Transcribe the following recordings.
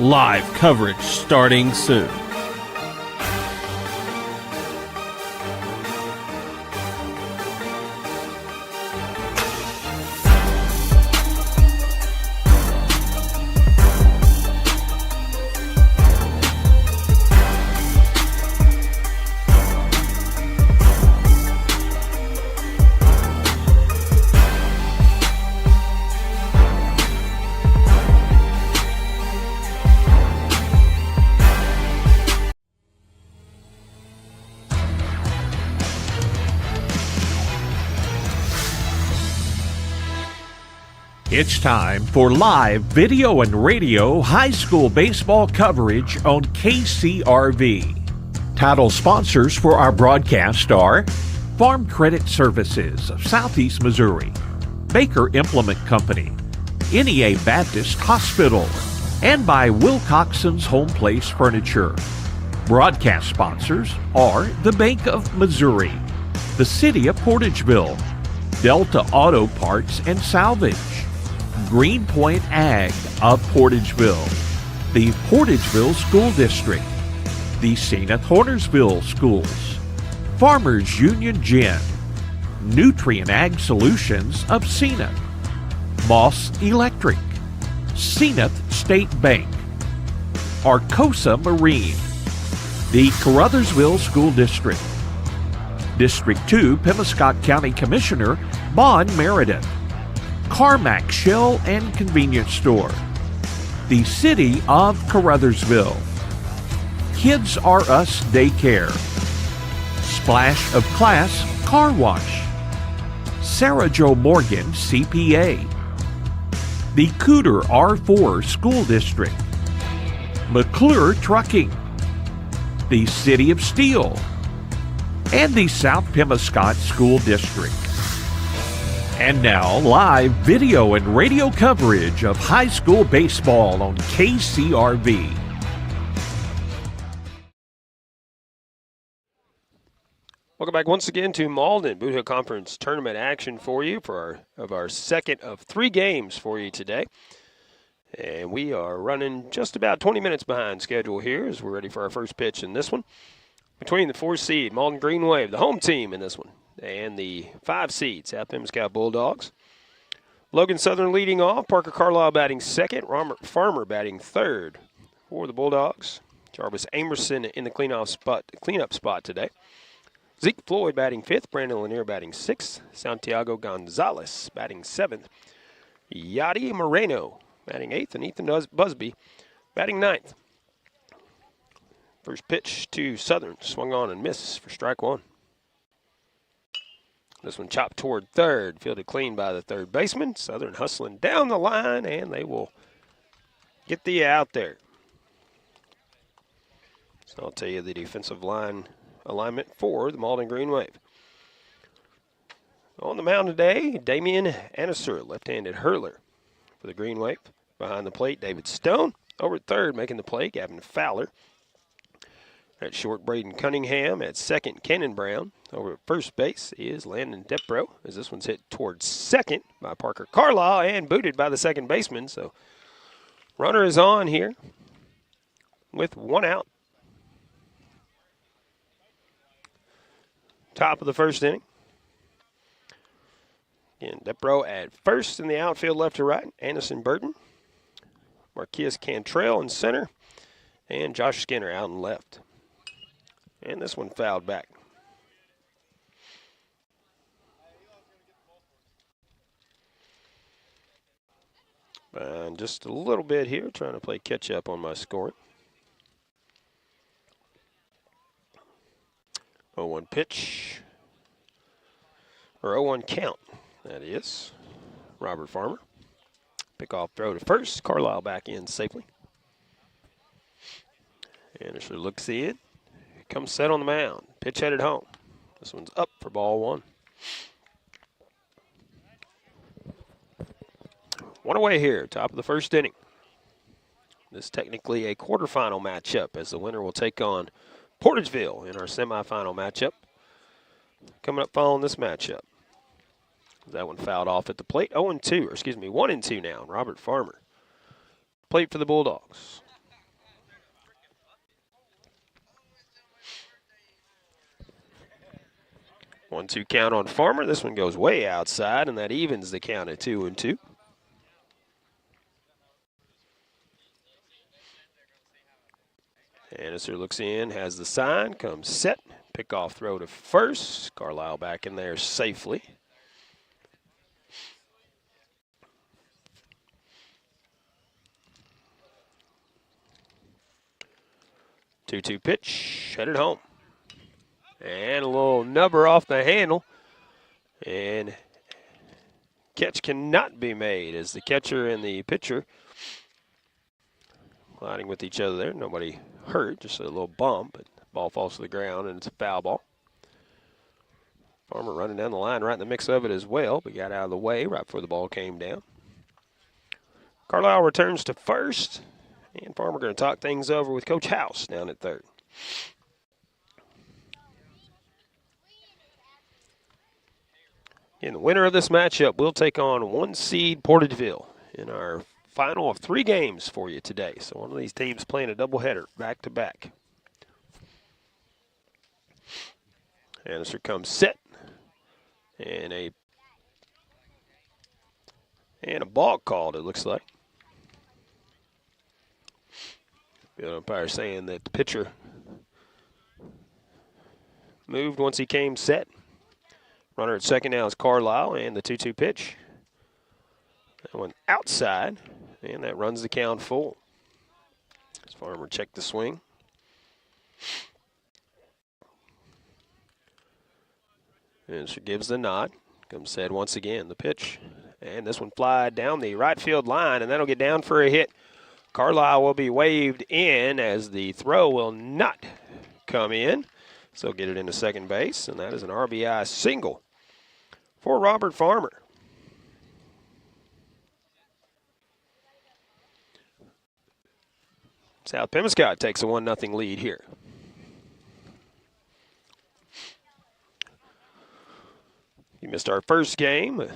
Live coverage starting soon. It's time for live video and radio high school baseball coverage on KCRV. Title sponsors for our broadcast are Farm Credit Services of Southeast Missouri, Baker Implement Company, NEA Baptist Hospital, and by Wilcoxon's Home Place Furniture. Broadcast sponsors are the Bank of Missouri, the City of Portageville, Delta Auto Parts and Salvage, Greenpoint Ag of Portageville, the Portageville School District, the Senath Hornersville Schools, Farmers Union Gin, Nutrient Ag Solutions of Senath, Moss Electric, Senath State Bank, Arcosa Marine, the Caruthersville School District, District 2 Pemiscot County Commissioner Bon Meredith, Carmack Shell and Convenience Store, the City of Caruthersville, Kids R Us Daycare, Splash of Class Car Wash, Sarah Jo Morgan CPA, the Cooter R4 School District, McClure Trucking, the City of Steele, and the South Pemiscot School District. And now, live video and radio coverage of high school baseball on KCRV. Welcome back once again to Malden Bootheel Conference Tournament action for you for our second of 3 games for you today. And we are running just about 20 minutes behind schedule here as we're ready for our first pitch in this one. Between the 4 seed, Malden Green Wave, the home team in this one, and the 5 seed, South Pemiscot Bulldogs. Logan Southern leading off, Parker Carlisle batting second, Robert Farmer batting third for the Bulldogs. Jarvis Amerson in the cleanup spot today. Zeke Floyd batting fifth, Brandon Lanier batting sixth, Santiago Gonzalez batting seventh, Yadi Moreno batting eighth, and Ethan Busby batting ninth. First pitch to Southern, swung on and missed for strike one. This one chopped toward third, fielded clean by the third baseman. Southern hustling down the line, and they will get the out there. So I'll tell you the defensive line alignment for the Malden Green Wave. On the mound today, Damian Anasur, left-handed hurler for the Green Wave. Behind the plate, David Stone. Over at third, making the play, Gavin Fowler. At short, Braden Cunningham. At second, Cannon Brown. Over at first base is Landon Depro, as this one's hit towards second by Parker Carlisle and booted by the second baseman. So runner is on here with 1 out. Top of the first inning. Again, Depro at first in the outfield left to right. Anderson Burton. Marquez Cantrell in center. And Josh Skinner out in left. And this one fouled back. Just a little bit here, trying to play catch up on my scoring. 0-1 pitch, or 0-1 count, that is. Robert Farmer. Pick-off throw to first. Carlisle back in safely. Anderson looks in. Comes set on the mound. Pitch headed home. This one's up for ball one. 1 away here, top of the first inning. This is technically a quarterfinal matchup as the winner will take on Portageville in our semifinal matchup. Coming up following this matchup. That one fouled off at the plate. 1-2 now. Robert Farmer. Plate for the Bulldogs. 1-2 count on Farmer. This one goes way outside, and that evens the count at 2-2. Annister looks in, has the sign, comes set, pick-off throw to first. Carlisle back in there safely. Two-two pitch, headed home. And a little nubber off the handle. And catch cannot be made as the catcher and the pitcher colliding with each other there. Nobody hurt, just a little bump. But the ball falls to the ground, and it's a foul ball. Farmer running down the line right in the mix of it as well, but got out of the way right before the ball came down. Carlisle returns to first, and Farmer going to talk things over with Coach House down at third. And the winner of this matchup will take on 1 seed Portageville in our final of 3 games for you today. So one of these teams playing a doubleheader back-to-back. Annister comes set. And a ball called, it looks like. The umpire saying that the pitcher moved once he came set. Runner at second now is Carlisle, and the 2-2 pitch. That one outside, and that runs the count full. As Farmer checked the swing. And she gives the nod. Comes set once again, the pitch. And this one fly down the right field line, and that'll get down for a hit. Carlisle will be waved in as the throw will not come in. So get it into second base, and that is an RBI single for Robert Farmer. South Pemiscot takes a 1-0 lead here. You missed our first game.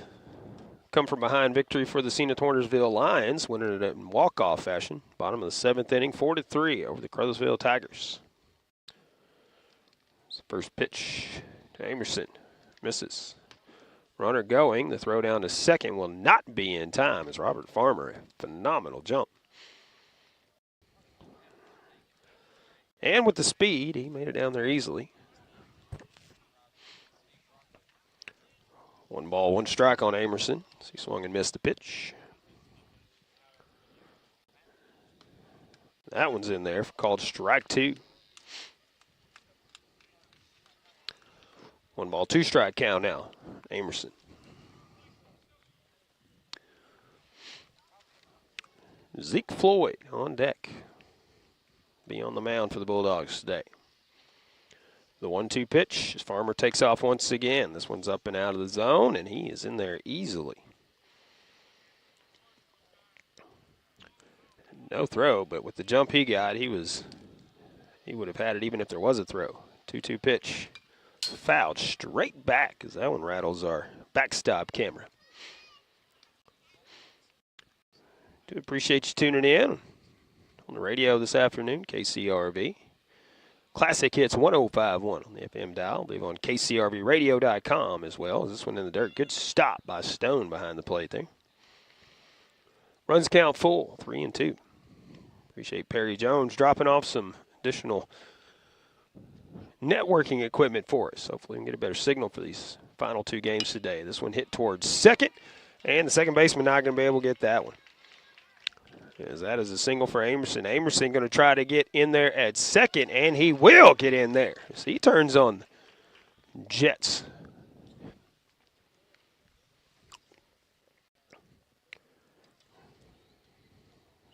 Come from behind victory for the Senath Hornersville Lions, winning it in walk-off fashion. Bottom of the 7th inning, 4-3 over the Caruthersville Tigers. First pitch to Amerson. Misses. Runner going. The throw down to second will not be in time as Robert Farmer, a phenomenal jump. And with the speed, he made it down there easily. 1 ball, 1 strike on Amerson. He swung and missed the pitch. That one's in there, called strike 2. 1 ball, 2 strike count now. Amerson. Zeke Floyd on deck. Be on the mound for the Bulldogs today. The 1-2 pitch as Farmer takes off once again. This one's up and out of the zone, and he is in there easily. No throw, but with the jump he got, he would have had it even if there was a throw. 2-2 pitch. Fouled straight back as that one rattles our backstop camera. Do appreciate you tuning in on the radio this afternoon, KCRV. Classic Hits 105.1 on the FM dial. I believe on KCRVradio.com as well. This one in the dirt. Good stop by Stone behind the plate there. Runs count full, 3-2. Appreciate Perry Jones dropping off some additional networking equipment for us. Hopefully we can get a better signal for these final 2 games today. This one hit towards second, and the second baseman not going to be able to get that one. As that is a single for Amerson. Amerson going to try to get in there at second, and he will get in there. So he turns on Jets.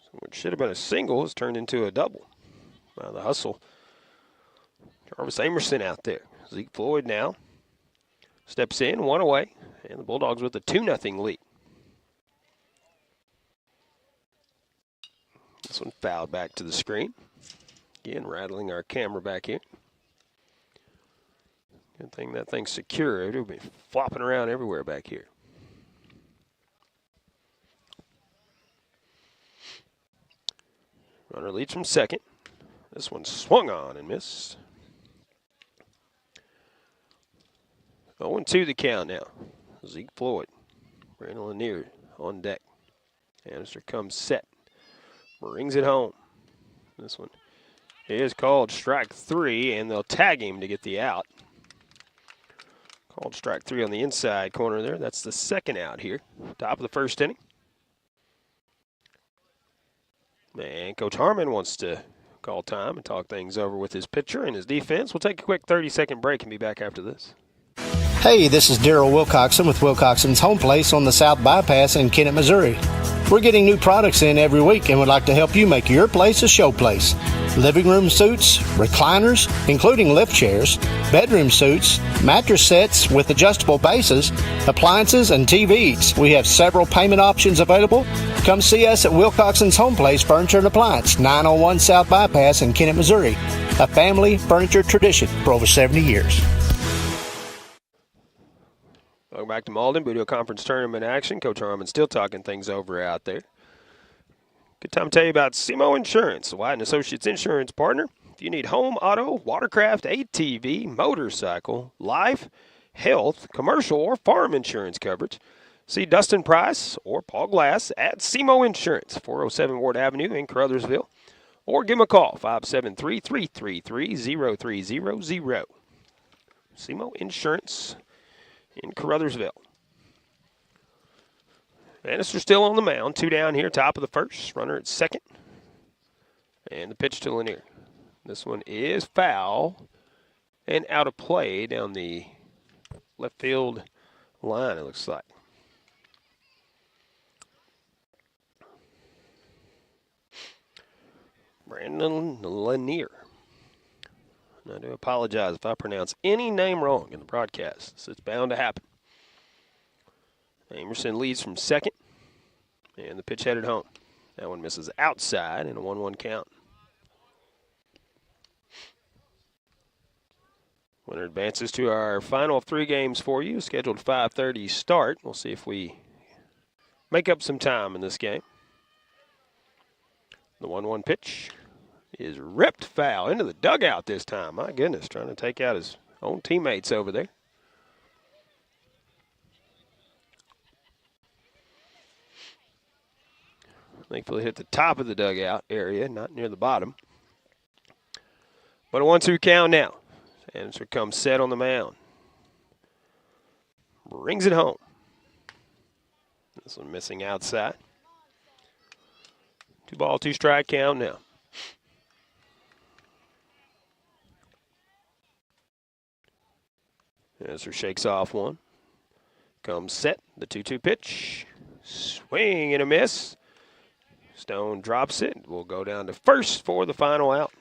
So what should have been a single has turned into a double. Wow, the hustle. Jarvis Amerson out there. Zeke Floyd now steps in, 1 away, and the Bulldogs with a 2-0 lead. This one fouled back to the screen. Again, rattling our camera back here. Good thing that thing's secure. It'll be flopping around everywhere back here. Runner leads from second. This one swung on and missed. 0-2 the count now. Zeke Floyd, Brandon Lanier on deck. Annister comes set, brings it home. This one is called strike 3, and they'll tag him to get the out. Called strike 3 on the inside corner there. That's the second out here. Top of the first inning. And Coach Harmon wants to call time and talk things over with his pitcher and his defense. We'll take a quick 30-second break and be back after this. Hey, this is Daryl Wilcoxon with Wilcoxon's Home Place on the South Bypass in Kennett, Missouri. We're getting new products in every week and would like to help you make your place a show place. Living room suites, recliners, including lift chairs, bedroom suites, mattress sets with adjustable bases, appliances, and TVs. We have several payment options available. Come see us at Wilcoxon's Home Place Furniture and Appliance, 901 South Bypass in Kennett, Missouri. A family furniture tradition for over 70 years. Welcome back to Malden, Bootheel Conference Tournament action. Coach Harmon still talking things over out there. Good time to tell you about SEMO Insurance, the White & Associates insurance partner. If you need home, auto, watercraft, ATV, motorcycle, life, health, commercial, or farm insurance coverage, see Dustin Price or Paul Glass at SEMO Insurance, 407 Ward Avenue in Caruthersville, or give them a call, 573-333-0300. SEMO Insurance in Caruthersville. Annister still on the mound. 2 down here, top of the first. Runner at second. And the pitch to Lanier. This one is foul and out of play down the left field line, it looks like. Brandon Lanier. And I do apologize if I pronounce any name wrong in the broadcast. So it's bound to happen. Amerson leads from second. And the pitch headed home. That one misses outside in a 1-1 count. Winner advances to our final of 3 games for you. Scheduled 5:30 start. We'll see if we make up some time in this game. The 1-1 pitch is ripped foul into the dugout this time. My goodness, trying to take out his own teammates over there. Thankfully hit the top of the dugout area, not near the bottom. But a 1-2 count now. Anderson comes set on the mound. Brings it home. This one missing outside. 2-ball, 2-strike count now. Anderson shakes off one. Comes set. The 2-2 pitch. Swing and a miss. Stone drops it. We'll go down to first for the final out.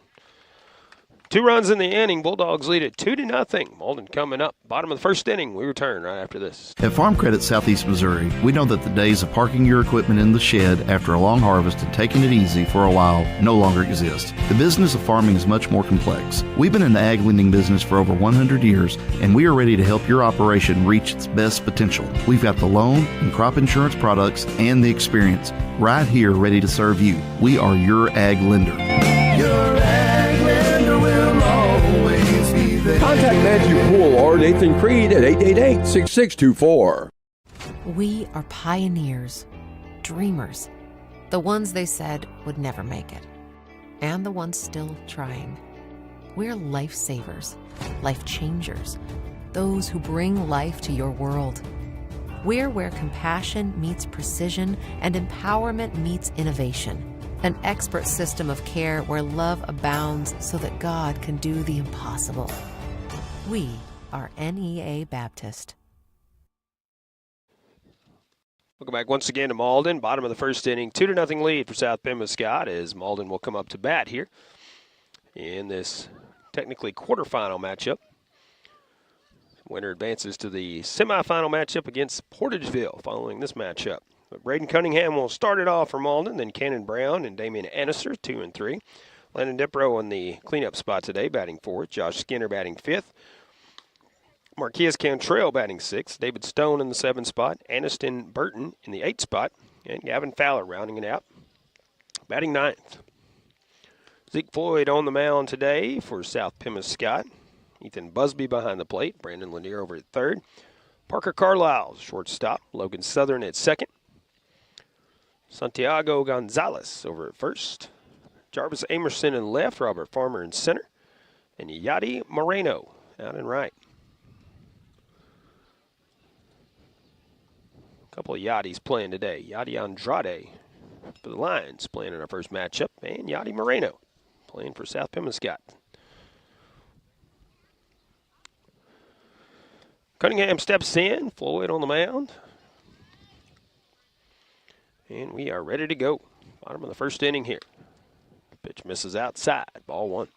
2 runs in the inning. Bulldogs lead it 2-0. Malden coming up. Bottom of the first inning. We return right after this. At Farm Credit Southeast Missouri, we know that the days of parking your equipment in the shed after a long harvest and taking it easy for a while no longer exist. The business of farming is much more complex. We've been in the ag lending business for over 100 years, and we are ready to help your operation reach its best potential. We've got the loan and crop insurance products and the experience right here ready to serve you. We are your ag lender. Your ag lender will always be there. Contact Matthew Poole or Nathan Creed at 888-6624. We are pioneers, dreamers, the ones they said would never make it, and the ones still trying. We're lifesavers, life changers, those who bring life to your world. We're where compassion meets precision and empowerment meets innovation. An expert system of care where love abounds so that God can do the impossible. We are NEA Baptist. Welcome back once again to Malden. Bottom of the first inning. 2-0 lead for South Pemiscot as Malden will come up to bat here in this technically quarterfinal matchup. Winner advances to the semifinal matchup against Portageville following this matchup. But Braden Cunningham will start it off for Malden, then Cannon Brown and Damian Annister, 2 and 3. Landon Dipro in the cleanup spot today, batting 4th. Josh Skinner batting 5th. Marquez Cantrell batting 6th. David Stone in the 7th spot. Aniston Burton in the 8th spot. And Gavin Fowler rounding it out, batting 9th. Zeke Floyd on the mound today for South Pemiscot. Ethan Busby behind the plate. Brandon Lanier over at third. Parker Carlisle, shortstop. Logan Southern at second. Santiago Gonzalez over at first. Jarvis Amerson in left. Robert Farmer in center. And Yadi Moreno out in right. A couple of Yadis playing today. Yadi Andrade for the Lions playing in our first matchup. And Yadi Moreno playing for South Pemiscot. Cunningham steps in. Floyd on the mound. And we are ready to go. Bottom of the first inning here. Pitch misses outside. Ball one.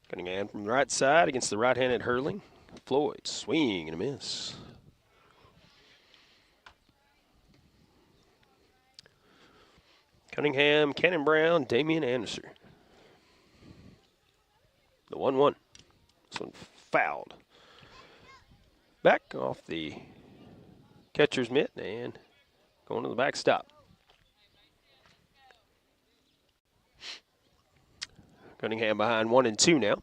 Cunningham from the right side against the right-handed hurling. Floyd swing and a miss. Cunningham, Cannon Brown, Damian Anderson. The 1-1. This one fouled. Back off the catcher's mitt and going to the backstop. Cunningham behind 1-2 now.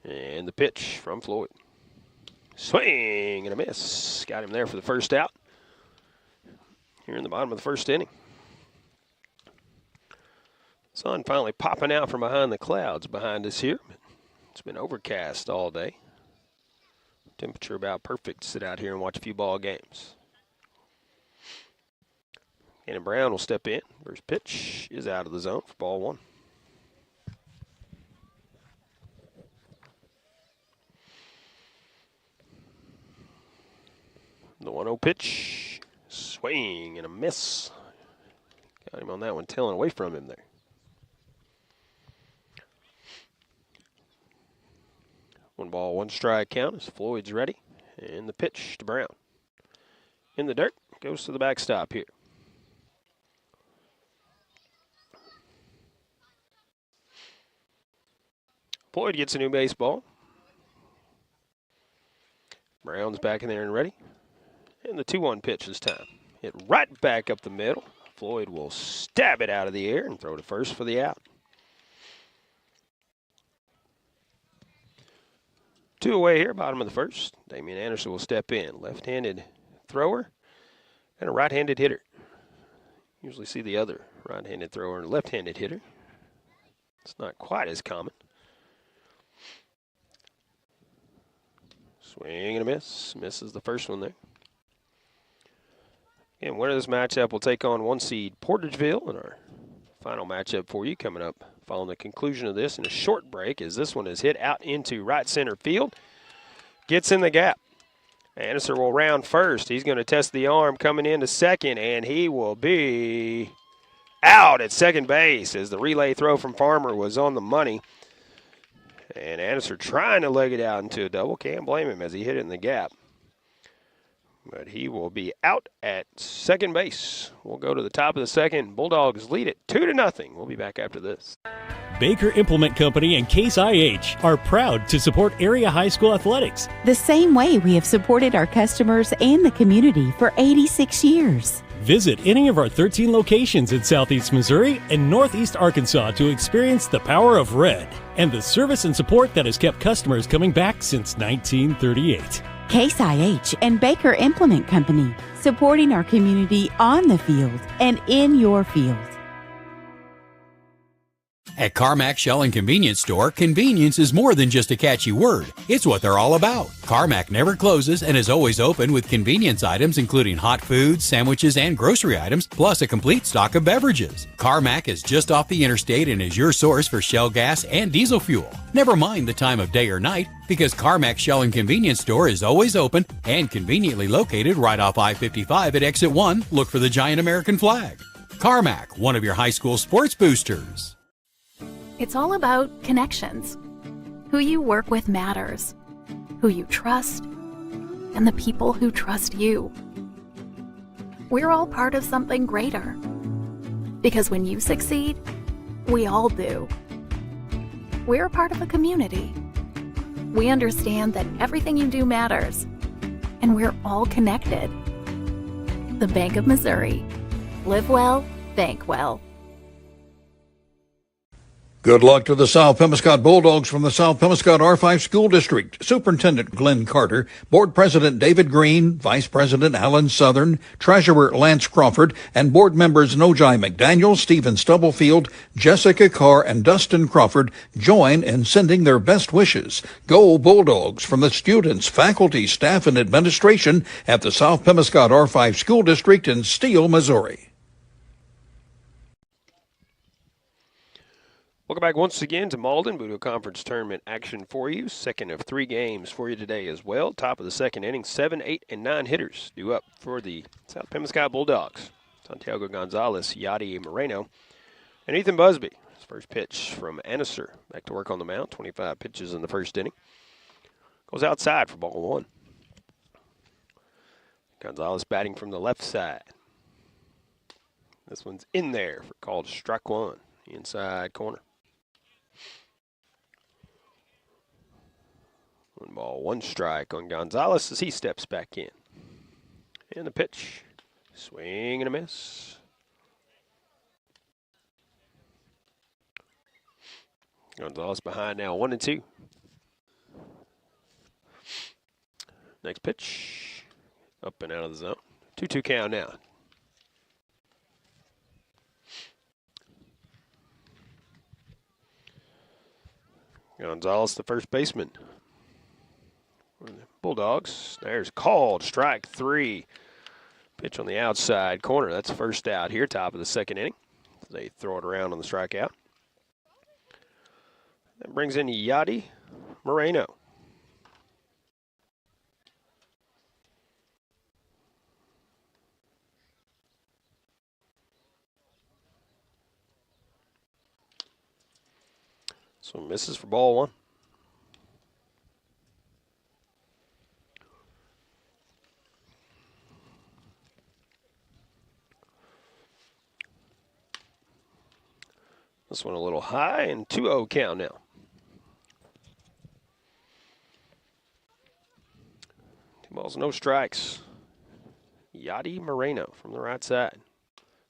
And the pitch from Floyd. Swing and a miss. Got him there for the first out. Here in the bottom of the first inning. Sun finally popping out from behind the clouds behind us here. It's been overcast all day. Temperature about perfect to sit out here and watch a few ball games. Cannon Brown will step in. First pitch is out of the zone for ball one. The 1-0 pitch. Swing and a miss. Got him on that one, tailing away from him there. One ball, one strike count as Floyd's ready. And the pitch to Brown. In the dirt. Goes to the backstop here. Floyd gets a new baseball. Brown's back in there and ready. And the 2-1 pitch this time. Hit right back up the middle. Floyd will stab it out of the air and throw to first for the out. 2 away here, bottom of the first. Damian Anderson will step in. Left-handed thrower and a right-handed hitter. Usually see the other right-handed thrower and a left-handed hitter. It's not quite as common. Swing and a miss. Misses the first one there. And winner of this matchup will take on 1 seed Portageville in our final matchup for you coming up following the conclusion of this in a short break as this one is hit out into right center field. Gets in the gap. Anderson will round first. He's going to test the arm coming into second, and he will be out at second base as the relay throw from Farmer was on the money. And Anderson trying to leg it out into a double. Can't blame him as he hit it in the gap. But he will be out at second base. We'll go to the top of the second. Bulldogs lead it 2-0. We'll be back after this. Baker Implement Company and Case IH are proud to support area high school athletics. The same way we have supported our customers and the community for 86 years. Visit any of our 13 locations in Southeast Missouri and Northeast Arkansas to experience the power of red and the service and support that has kept customers coming back since 1938. Case IH and Baker Implement Company, supporting our community on the field and in your field. At Carmack Shell and Convenience Store, convenience is more than just a catchy word. It's what they're all about. Carmack never closes and is always open with convenience items including hot foods, sandwiches, and grocery items, plus a complete stock of beverages. Carmack is just off the interstate and is your source for Shell gas and diesel fuel. Never mind the time of day or night, because Carmack Shell and Convenience Store is always open and conveniently located right off I-55 at Exit 1. Look for the giant American flag. Carmack, one of your high school sports boosters. It's all about connections. Who you work with matters. Who you trust. And the people who trust you. We're all part of something greater. Because when you succeed, we all do. We're a part of a community. We understand that everything you do matters. And we're all connected. the Bank of Missouri. Live well, bank well. Good luck to the South Pemiscot Bulldogs from the South Pemiscot R5 School District. Superintendent Glenn Carter, Board President David Green, Vice President Alan Southern, Treasurer Lance Crawford, and board members Nojai McDaniel, Stephen Stubblefield, Jessica Carr, and Dustin Crawford join in sending their best wishes. Go Bulldogs from the students, faculty, staff, and administration at the South Pemiscot R5 School District in Steele, Missouri. Welcome back once again to Malden. Bootheel Conference Tournament action for you. Second of 3 games for you today as well. Top of the second inning, 7, 8, and 9 hitters due up for the South Pemiscot Bulldogs. Santiago Gonzalez, Yadi Moreno, and Ethan Busby. His first pitch from Annister. Back to work on the mound. 25 pitches in the first inning. Goes outside for ball 1. Gonzalez batting from the left side. This one's in there for called strike 1. Inside corner. 1 ball, 1 strike on Gonzalez as he steps back in. And the pitch. Swing and a miss. Gonzalez behind now, 1-2. Next pitch. Up and out of the zone. 2-2 count now. Gonzalez, the first baseman. Bulldogs. There's called strike 3. Pitch on the outside corner. That's first out here, top of the second inning. They throw it around on the strikeout. That brings in Yadi Moreno. So misses for ball 1. This one a little high, and 2-0 count now. Two balls, no strikes. Yadi Moreno from the right side.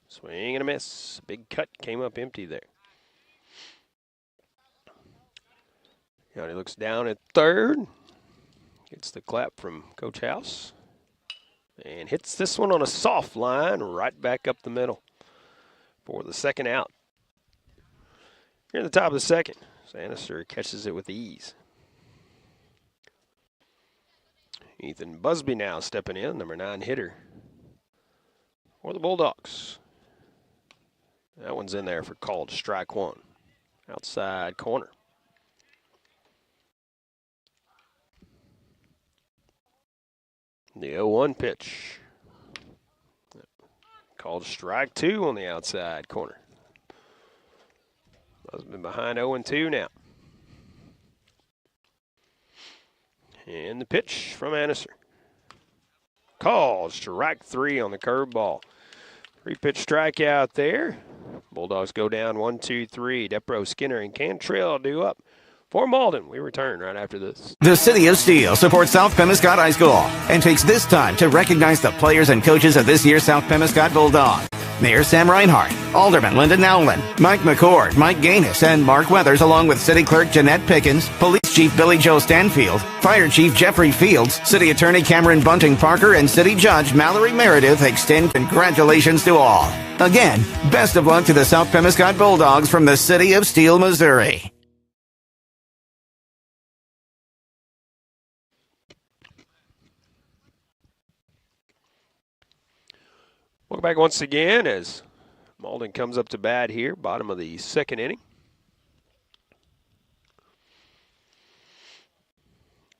Swing and a miss. Big cut came up empty there. Yadi looks down at third. Gets the clap from Coach House. And hits this one on a soft line right back up the middle for the second out. Here in the top of the second, Annister catches it with ease. Ethan Busby now stepping in, number 9 hitter for the Bulldogs. That one's in there for called strike 1. Outside corner. The 0-1 pitch. Called strike 2 on the outside corner. Busby behind 0-2 now. And the pitch from Annister. Called strike 3 on the curveball. 3-pitch strikeout there. Bulldogs go down 1-2-3. Depro, Skinner, and Cantrell due up. For Malden, we return right after this. The City of Steele supports South Pemiscot High School and takes this time to recognize the players and coaches of this year's South Pemiscot Bulldog. Mayor Sam Reinhardt, Alderman Linda Nowlin, Mike McCord, Mike Gaines, and Mark Weathers, along with City Clerk Jeanette Pickens, Police Chief Billy Joe Stanfield, Fire Chief Jeffrey Fields, City Attorney Cameron Bunting Parker, and City Judge Mallory Meredith extend congratulations to all. Again, best of luck to the South Pemiscot Bulldogs from the City of Steele, Missouri. Welcome back once again as Malden comes up to bat here, bottom of the second inning.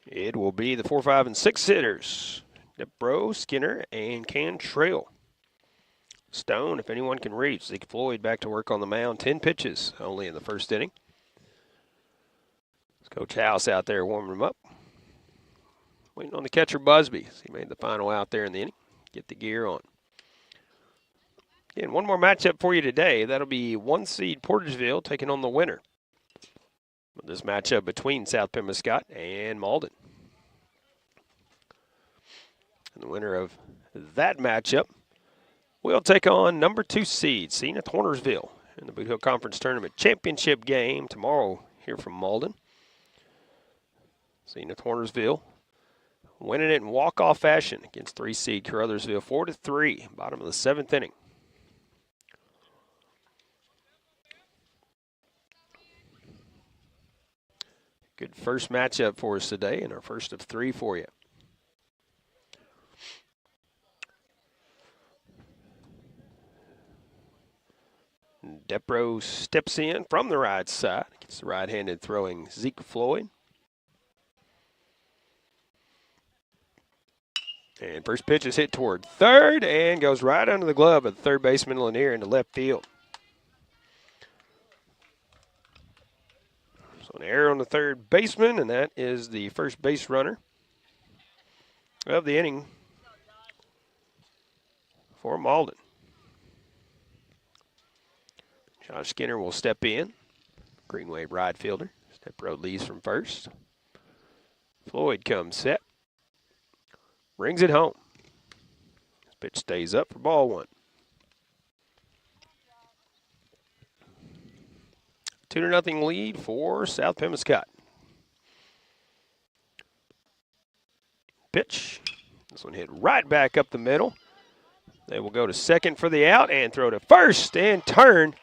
It will be the 4, 5, and 6 hitters. Depro, Skinner, and Cantrell. Stone, if anyone can reach. Zeke Floyd back to work on the mound. 10 pitches only in the first inning. Coach House out there warming him up. Waiting on the catcher Busby. He made the final out there in the inning. Get the gear on. And one more matchup for you today. That'll be 1 seed Portageville taking on the winner. This matchup between South Pemiscot and Malden. And the winner of that matchup will take on number 2 seed, Senath Hornersville, in the Bootheel Conference Tournament Championship game tomorrow here from Malden. Senath Hornersville winning it in walk-off fashion against 3 seed Caruthersville 4-3, bottom of the 7th inning. Good first matchup for us today, and our first of 3 for you. Depro steps in from the right side. Gets the right-handed throwing Zeke Floyd. And first pitch is hit toward third and goes right under the glove of the third baseman Lanier into left field. So an error on the third baseman, and that is the first base runner of the inning for Malden. Josh Skinner will step in. Green Wave right fielder. Step road leads from first. Floyd comes set. Brings it home. This pitch stays up for ball 1. 2-0 lead for South Pemiscot. Pitch. This one hit right back up the middle. They will go to second for the out and throw to first and turn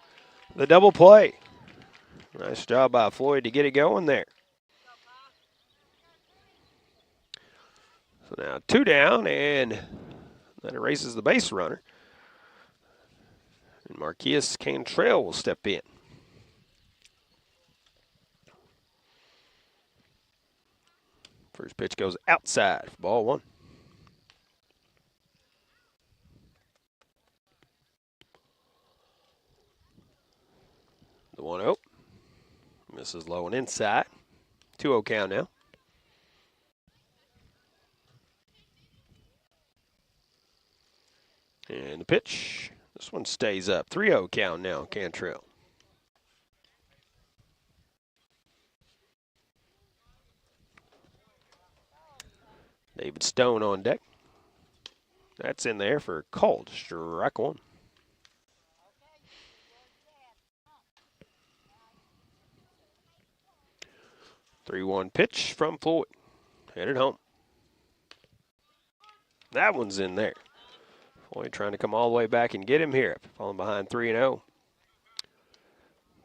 the double play. Nice job by Floyd to get it going there. So now 2 down, and that erases the base runner. And Marquise Cantrell will step in. First pitch goes outside for ball 1. The 1-0. Misses low and inside. 2-0 count now. And the pitch. This one stays up. 3-0 count now, Cantrell. David Stone on deck. That's in there for called strike 1. The 3-1 pitch from Floyd. Headed home. That one's in there. Floyd trying to come all the way back and get him here. Falling behind 3-0.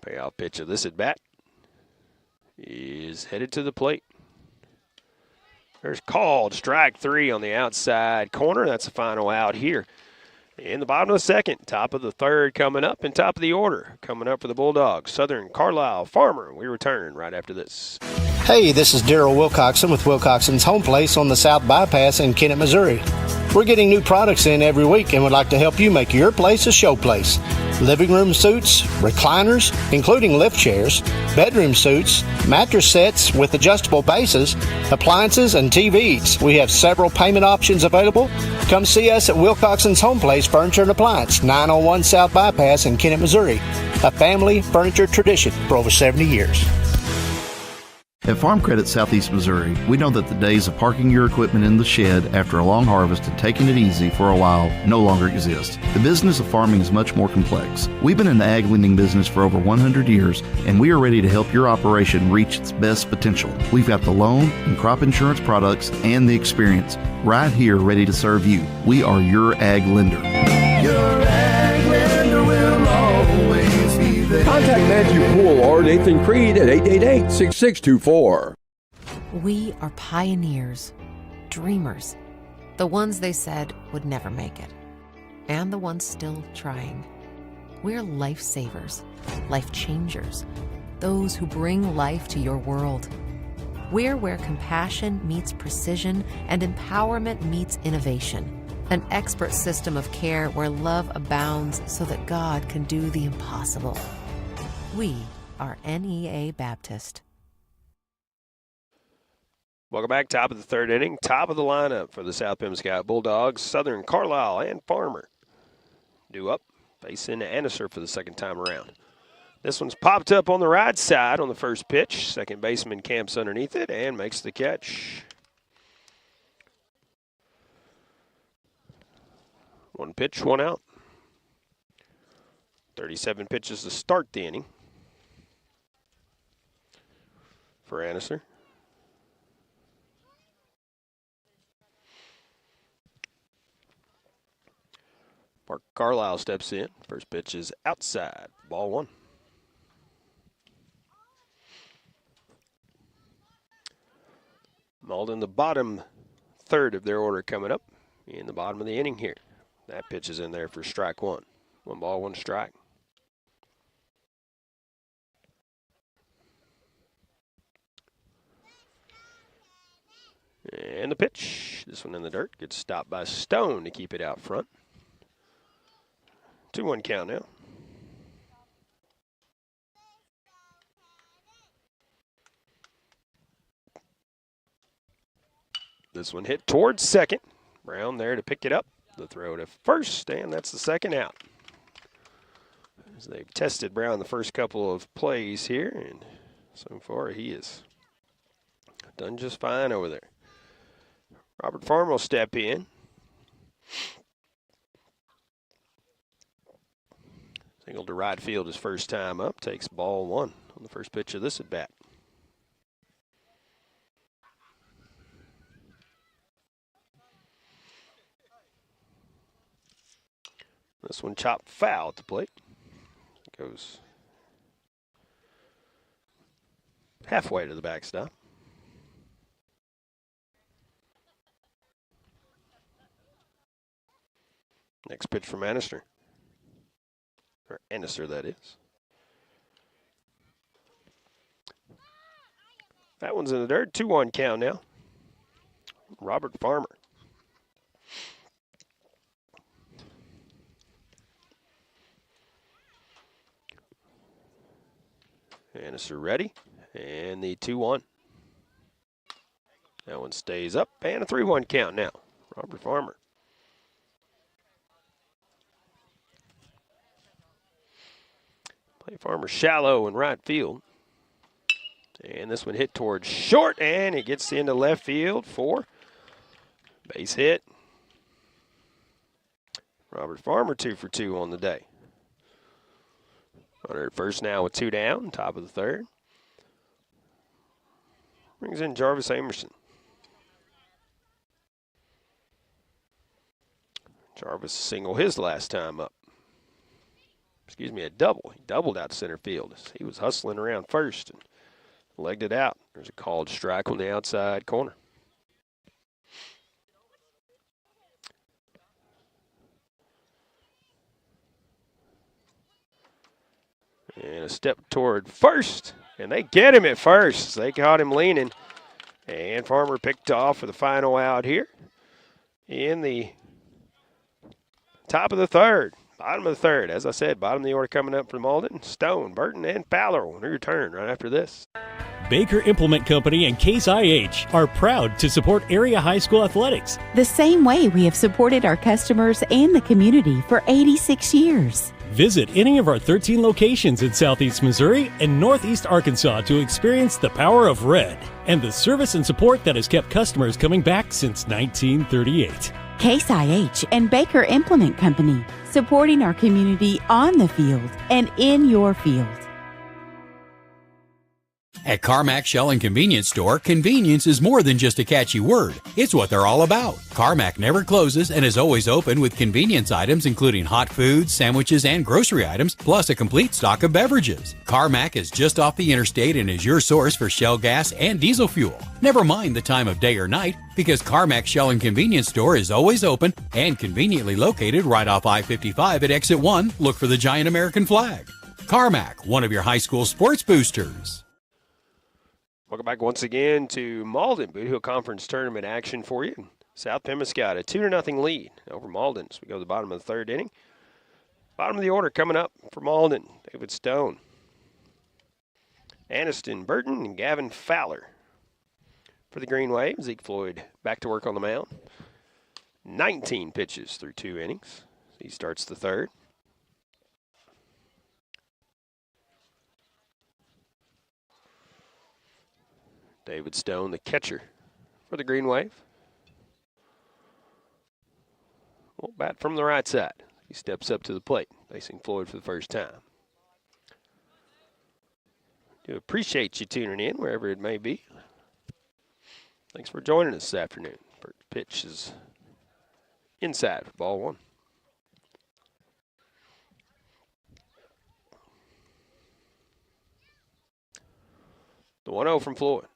Payoff pitch of this at bat is headed to the plate. There's called strike 3 on the outside corner. That's the final out here in the bottom of the second. Top of the third coming up, and top of the order coming up for the Bulldogs. Southern Carlisle Farmer. We return right after this. Hey, this is Daryl Wilcoxon with Wilcoxon's Home Place on the South Bypass in Kennett, Missouri. We're getting new products in every week and would like to help you make your place a show place. Living room suites, recliners, including lift chairs, bedroom suites, mattress sets with adjustable bases, appliances, and TVs. We have several payment options available. Come see us at Wilcoxon's Home Place Furniture and Appliance, 901 South Bypass in Kennett, Missouri. A family furniture tradition for over 70 years. At Farm Credit Southeast Missouri, we know that the days of parking your equipment in the shed after a long harvest and taking it easy for a while no longer exist. The business of farming is much more complex. We've been in the ag lending business for over 100 years, and we are ready to help your operation reach its best potential. We've got the loan and crop insurance products and the experience right here ready to serve you. We are your ag lender. Your ag lender will always be there. Contact Matthew Poole or Nathan Creed at 888-6624. We are pioneers, dreamers, the ones they said would never make it, and the ones still trying. We're lifesavers, life changers, those who bring life to your world. We're where compassion meets precision and empowerment meets innovation. An expert system of care where love abounds so that God can do the impossible. We are NEA Baptist. Welcome back. Top of the third inning. Top of the lineup for the South Pemiscot Bulldogs. Southern Carlisle and Farmer. Due up. Facing Annecer for the second time around. This one's popped up on the right side on the first pitch. Second baseman camps underneath it and makes the catch. 1 pitch, 1 out. 37 pitches to start the inning for Annister. Mark Carlisle steps in. First pitch is outside. Ball 1. Malden, the bottom third of their order coming up in the bottom of the inning here. That pitch is in there for strike 1. 1 ball, 1 strike. And the pitch. This one in the dirt. Gets stopped by Stone to keep it out front. 2-1 count now. This one hit towards second. Brown there to pick it up. The throw to first, and that's the second out. As they've tested Brown the first couple of plays here, and so far he has done just fine over there. Robert Farmer will step in. Single to right field his first time up. Takes ball 1 on the first pitch of this at bat. This one chopped foul at the plate. Goes halfway to the backstop. Next pitch from Annister. Or Annister, that is. That one's in the dirt. 2-1 count now. Robert Farmer. Annister ready. And the 2-1. That one stays up. And a 3-1 count now. Robert Farmer. Play Farmer shallow in right field. And this one hit towards short, and it gets into left field for base hit. Robert Farmer 2 for 2 on the day. Runner at first now with 2 down, top of the third. Brings in Jarvis Amerson. Jarvis single his last time up. Excuse me, a double. He doubled out to center field. He was hustling around first and legged it out. There's a called strike on the outside corner. And a step toward first. And they get him at first. They caught him leaning. And Farmer picked off for the final out here in the top of the third. Bottom of the third. As I said, bottom of the order coming up for Malden. Stone, Burton, and Fowler will return right after this. Baker Implement Company and Case IH are proud to support area high school athletics. The same way we have supported our customers and the community for 86 years. Visit any of our 13 locations in Southeast Missouri and Northeast Arkansas to experience the power of red and the service and support that has kept customers coming back since 1938. Case IH and Baker Implement Company, supporting our community on the field and in your field. At Carmack Shell and Convenience Store, convenience is more than just a catchy word. It's what they're all about. Carmack never closes and is always open with convenience items including hot foods, sandwiches, and grocery items, plus a complete stock of beverages. Carmack is just off the interstate and is your source for Shell gas and diesel fuel. Never mind the time of day or night, because Carmack Shell and Convenience Store is always open and conveniently located right off I-55 at Exit 1. Look for the giant American flag. Carmack, one of your high school sports boosters. Welcome back once again to Malden. Bootheel Conference Tournament action for you. South Pemiscot, a 2-0 lead over Malden as we go to the bottom of the third inning. Bottom of the order coming up for Malden. David Stone, Aniston Burton, and Gavin Fowler. For the Green Wave, Zeke Floyd back to work on the mound. 19 pitches through 2 innings. He starts the third. David Stone, the catcher for the Green Wave. Well, bat from the right side. He steps up to the plate, facing Floyd for the first time. Do appreciate you tuning in, wherever it may be. Thanks for joining us this afternoon. First pitch is inside for ball one. The 1-0 from Floyd.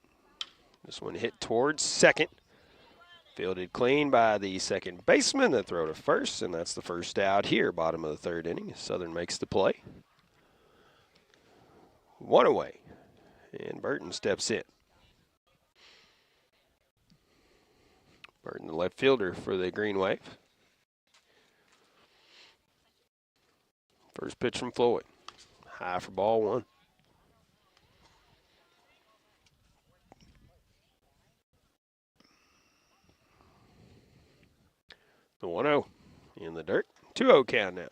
This one hit towards second. Fielded clean by the second baseman. The throw to first, and that's the first out here, bottom of the third inning. Southern makes the play. One away, and Burton steps in. Burton, the left fielder for the Green Wave. First pitch from Floyd. High for ball one. The 1-0 in the dirt. 2-0 count now.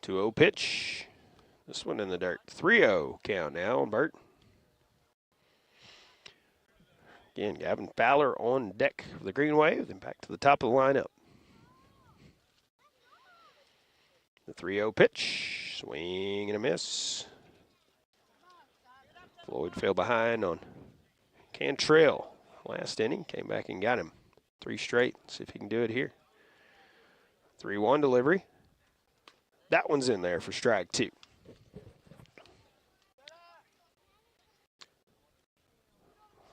The 2-0 pitch. This one in the dirt. 3-0 count now on Burt. Again, Gavin Fowler on deck for the Green Wave. Then back to the top of the lineup. The 3-0 pitch, swing and a miss. Floyd fell behind on Cantrell last inning, came back and got him 3 straight. See if he can do it here. 3-1 delivery. That one's in there for strike 2.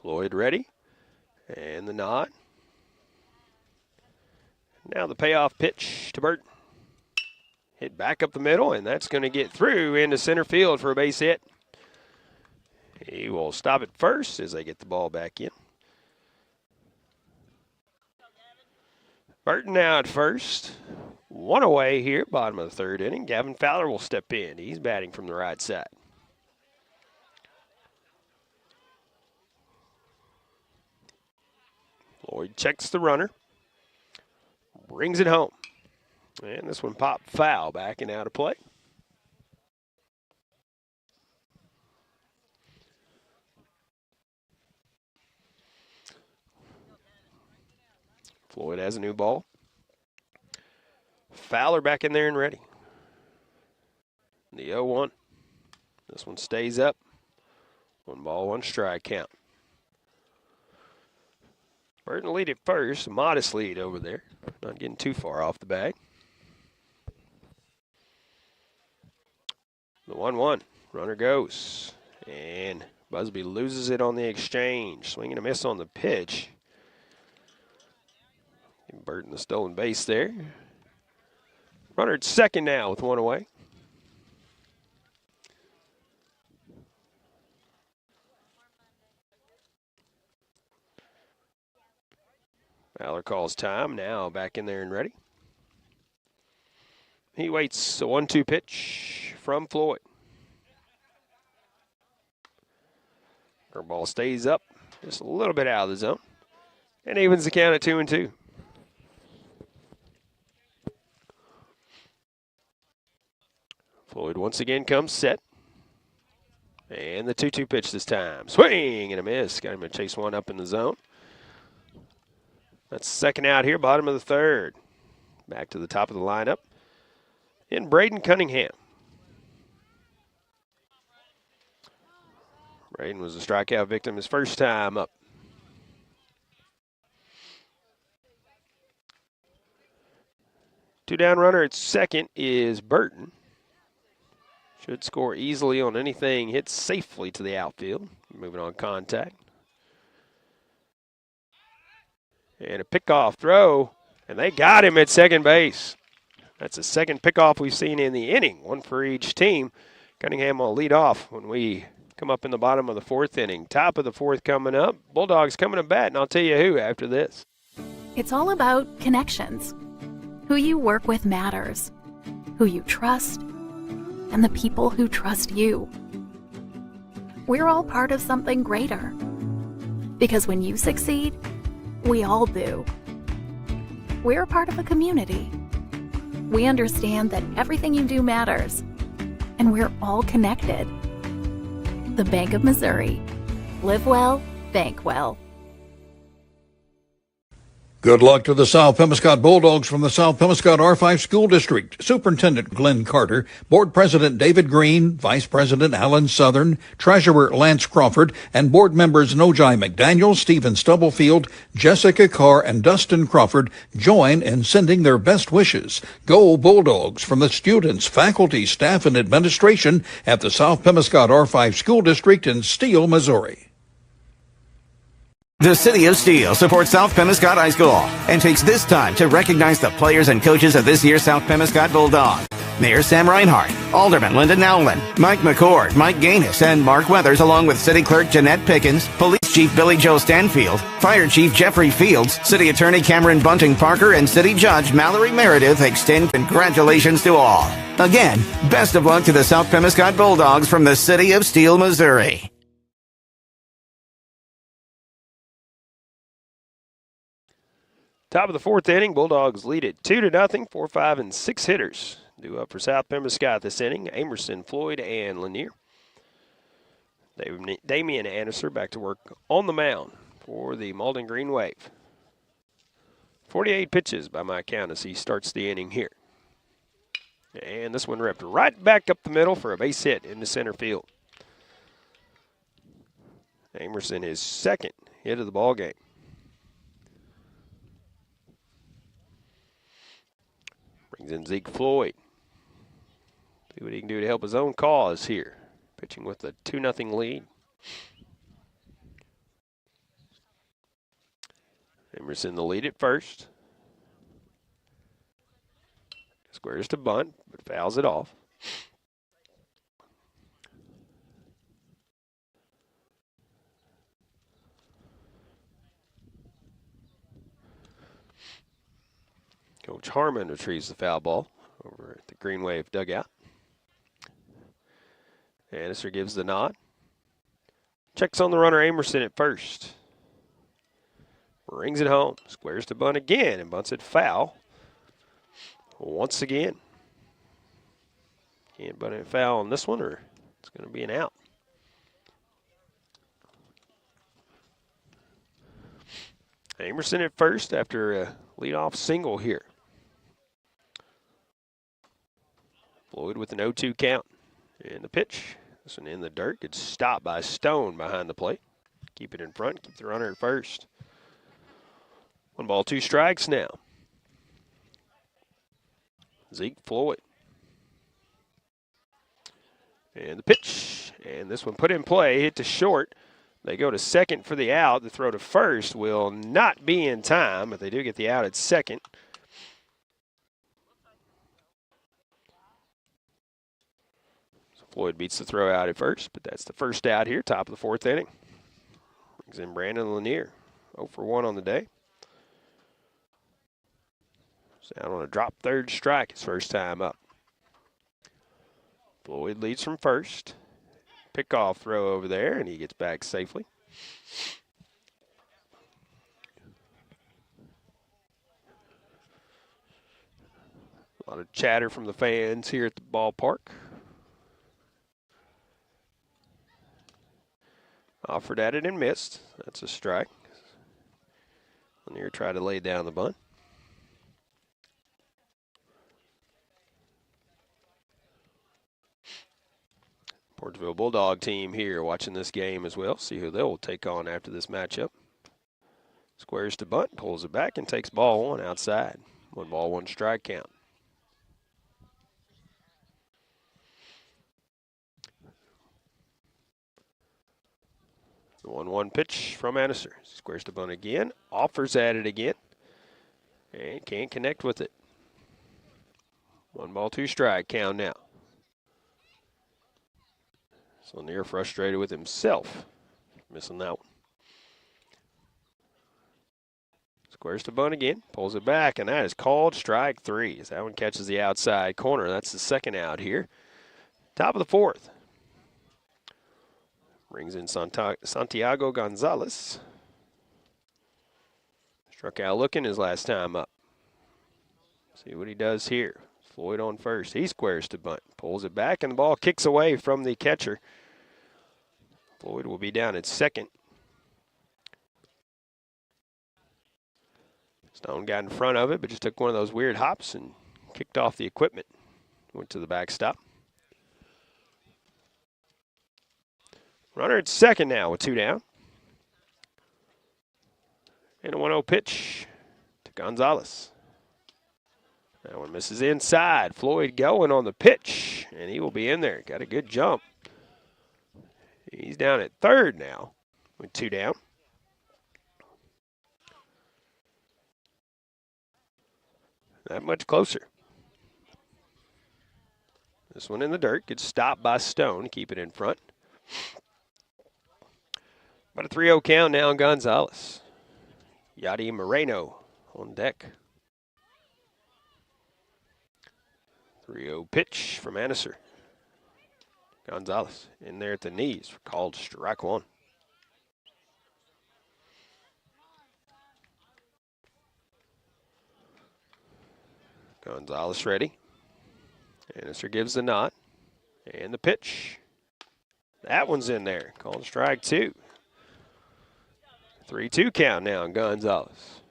Floyd ready, and the nod. Now the payoff pitch to Burton. Hit back up the middle, and that's going to get through into center field for a base hit. He will stop it first as they get the ball back in. Burton now at first. 1 away here, bottom of the third inning. Gavin Fowler will step in. He's batting from the right side. Floyd checks the runner. Brings it home. And this one popped foul, backing out of play. Floyd has a new ball. Fowler back in there and ready. The 0-1. This one stays up. 1 ball, 1 strike count. Burton lead at first. A modest lead over there. Not getting too far off the bag. The 1-1, runner goes, and Busby loses it on the exchange. Swing and a miss on the pitch. Burton the stolen base there. Runner at second now with 1 away. Fowler calls time, now back in there and ready. He waits a 1-2 pitch from Floyd. Curveball stays up, just a little bit out of the zone, and evens the count at 2-2. Floyd once again comes set. And the 2-2 pitch this time. Swing and a miss. Got him to chase one up in the zone. That's second out here, bottom of the third. Back to the top of the lineup. In Braden Cunningham. Braden was a strikeout victim his first time up. Two down runner at second is Burton. Should score easily on anything hit safely to the outfield. Moving on contact. And a pickoff throw, and they got him at second base. That's the second pickoff we've seen in the inning, one for each team. Cunningham will lead off when we come up in the bottom of the fourth inning. Top of the fourth coming up. Bulldogs coming to bat, and I'll tell you who after this. It's all about connections. Who you work with matters. Who you trust, and the people who trust you. We're all part of something greater. Because when you succeed, we all do. We're part of a community. We understand that everything you do matters. and we're all connected. The Bank of Missouri. Live well, bank well. Good luck to the South Pemiscot Bulldogs from the South Pemiscot R5 School District. Superintendent Glenn Carter, Board President David Green, Vice President Alan Southern, Treasurer Lance Crawford, and board members Nojai McDaniel, Stephen Stubblefield, Jessica Carr, and Dustin Crawford join in sending their best wishes. Go Bulldogs from the students, faculty, staff, and administration at the South Pemiscot R5 School District in Steele, Missouri. The City of Steele supports South Pemiscot High School and takes this time to recognize the players and coaches of this year's South Pemiscot Bulldog. Mayor Sam Reinhardt, Alderman Linda Nowlin, Mike McCord, Mike Gaines, and Mark Weathers, along with City Clerk Jeanette Pickens, Police Chief Billy Joe Stanfield, Fire Chief Jeffrey Fields, City Attorney Cameron Bunting Parker, and City Judge Mallory Meredith extend congratulations to all. Again, best of luck to the South Pemiscot Bulldogs from the City of Steele, Missouri. Top of the fourth inning, Bulldogs lead it 2-0, 4, 5, and 6 hitters. Due up for South Pemiscot this inning, Amerson, Floyd, and Lanier. Damian Anniser back to work on the mound for the Malden Green Wave. 48 pitches by my count as he starts the inning here. And this one ripped right back up the middle for a base hit into center field. Amerson, his second hit of the ball game. Brings in Zeke Floyd. See what he can do to help his own cause here. Pitching with a 2-0 lead. Emerson the lead at first. Squares to bunt, but fouls it off. Coach Harmon retrieves the foul ball over at the Green Wave dugout. Anniser gives the nod. Checks on the runner Amerson at first. Rings it home. Squares to bunt again and bunts it foul. Once again. Can't bunt it foul on this one or it's going to be an out. Amerson at first after a leadoff single here. Floyd with an 0-2 count. And the pitch, this one in the dirt, gets stopped by Stone behind the plate. Keep it in front, keep the runner at first. 1 ball, 2 strikes now. Zeke Floyd. And the pitch, and this one put in play, hit to short. They go to second for the out. The throw to first will not be in time, but they do get the out at second. Floyd beats the throw out at first, but that's the first out here, top of the fourth inning. Brings in Brandon Lanier, 0 for 1 on the day. He's out on a drop third strike his first time up. Floyd leads from first. Pick-off throw over there, and he gets back safely. A lot of chatter from the fans here at the ballpark. Offered at it and missed. That's a strike. Lanier tried to lay down the bunt. Portageville Bulldog team here watching this game as well. See who they'll take on after this matchup. Squares to bunt, pulls it back, and takes ball 1 outside. 1 ball, 1 strike count. The 1-1 pitch from Anniser. Squares to bunt again, offers at it again, and can't connect with it. 1 ball, 2 strike count now. So Lanier frustrated with himself, missing that one. Squares to bunt again, pulls it back, and that is called strike 3. As that one catches the outside corner. That's the second out here. Top of the fourth. Brings in Santiago Gonzalez. Struck out looking his last time up. See what he does here. Floyd on first. He squares to bunt. Pulls it back, and the ball kicks away from the catcher. Floyd will be down at second. Stone got in front of it, but just took one of those weird hops and kicked off the equipment. Went to the backstop. Runner at second now with 2 down. And a 1-0 pitch to Gonzalez. That one misses inside. Floyd going on the pitch, and he will be in there. Got a good jump. He's down at third now with 2 down. Not much closer. This one in the dirt. Good stop by Stone to keep it in front. About a 3-0 count now on Gonzalez. Yadi Moreno on deck. 3-0 pitch from Annecer. Gonzalez in there at the knees. Called strike 1. Gonzalez ready. Annecer gives the nod. And the pitch. That one's in there. Called strike 2. 3-2 count now on Gonzalez.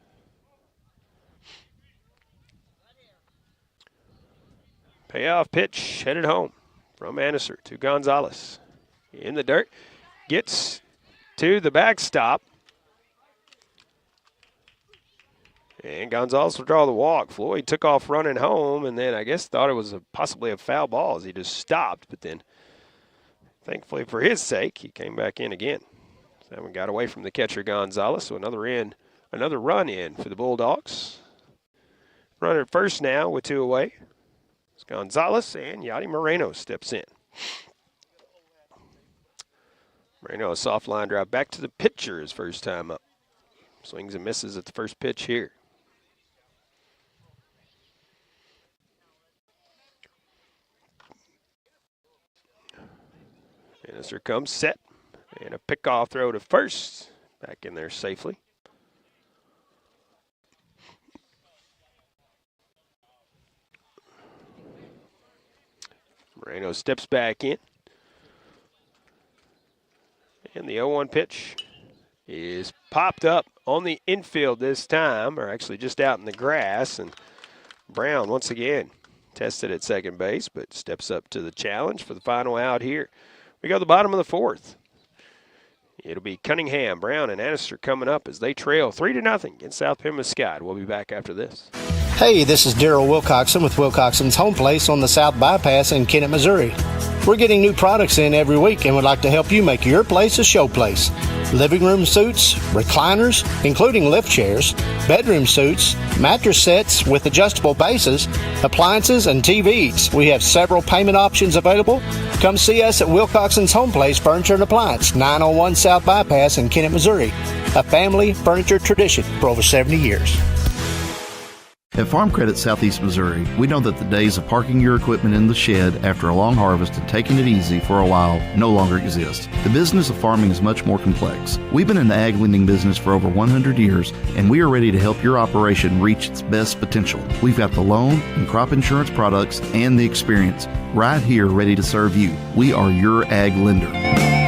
Payoff pitch headed home from Annecer to Gonzalez. In the dirt. Gets to the backstop. And Gonzalez will draw the walk. Floyd took off running home and then I guess thought it was possibly a foul ball as he just stopped. But then, thankfully for his sake, he came back in again. So that one got away from the catcher Gonzalez. So another run in for the Bulldogs. Runner at first now with 2 away. It's Gonzalez and Yadi Moreno steps in. Moreno, a soft line drive back to the pitcher his first time up. Swings and misses at the first pitch here. Annecer comes set. And a pickoff throw to first. Back in there safely. Moreno steps back in. And the 0-1 pitch is popped up on the infield this time, or actually just out in the grass. And Brown once again tested at second base, but steps up to the challenge for the final out here. We go to the bottom of the 4th. It'll be Cunningham, Brown, and Annecer coming up as they trail 3-0 against South Pemiscot. We'll be back after this. Hey, this is Daryl Wilcoxon with Wilcoxon's Home Place on the South Bypass in Kennett, Missouri. We're getting new products in every week and would like to help you make your place a show place. Living room suites, recliners, including lift chairs, bedroom suites, mattress sets with adjustable bases, appliances, and TVs. We have several payment options available. Come see us at Wilcoxon's Home Place Furniture and Appliance, 901 South Bypass in Kennett, Missouri. A family furniture tradition for over 70 years. At Farm Credit Southeast Missouri, we know that the days of parking your equipment in the shed after a long harvest and taking it easy for a while no longer exist. The business of farming is much more complex. We've been in the ag lending business for over 100 years, and we are ready to help your operation reach its best potential. We've got the loan and crop insurance products and the experience right here ready to serve you. We are your ag lender.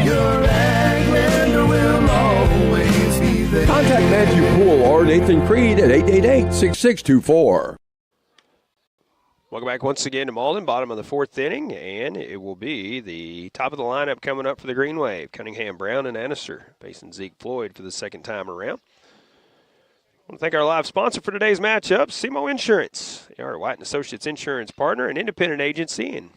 Your ag lender will always be there. Contact Matthew Poole or Nathan Creed at 888-6624. Welcome back once again to Malden, bottom of the 4th inning, and it will be the top of the lineup coming up for the Green Wave. Cunningham, Brown, and Annecer facing Zeke Floyd for the second time around. I want to thank our live sponsor for today's matchup, SEMO Insurance. They are a White & Associates insurance partner, an independent agency, and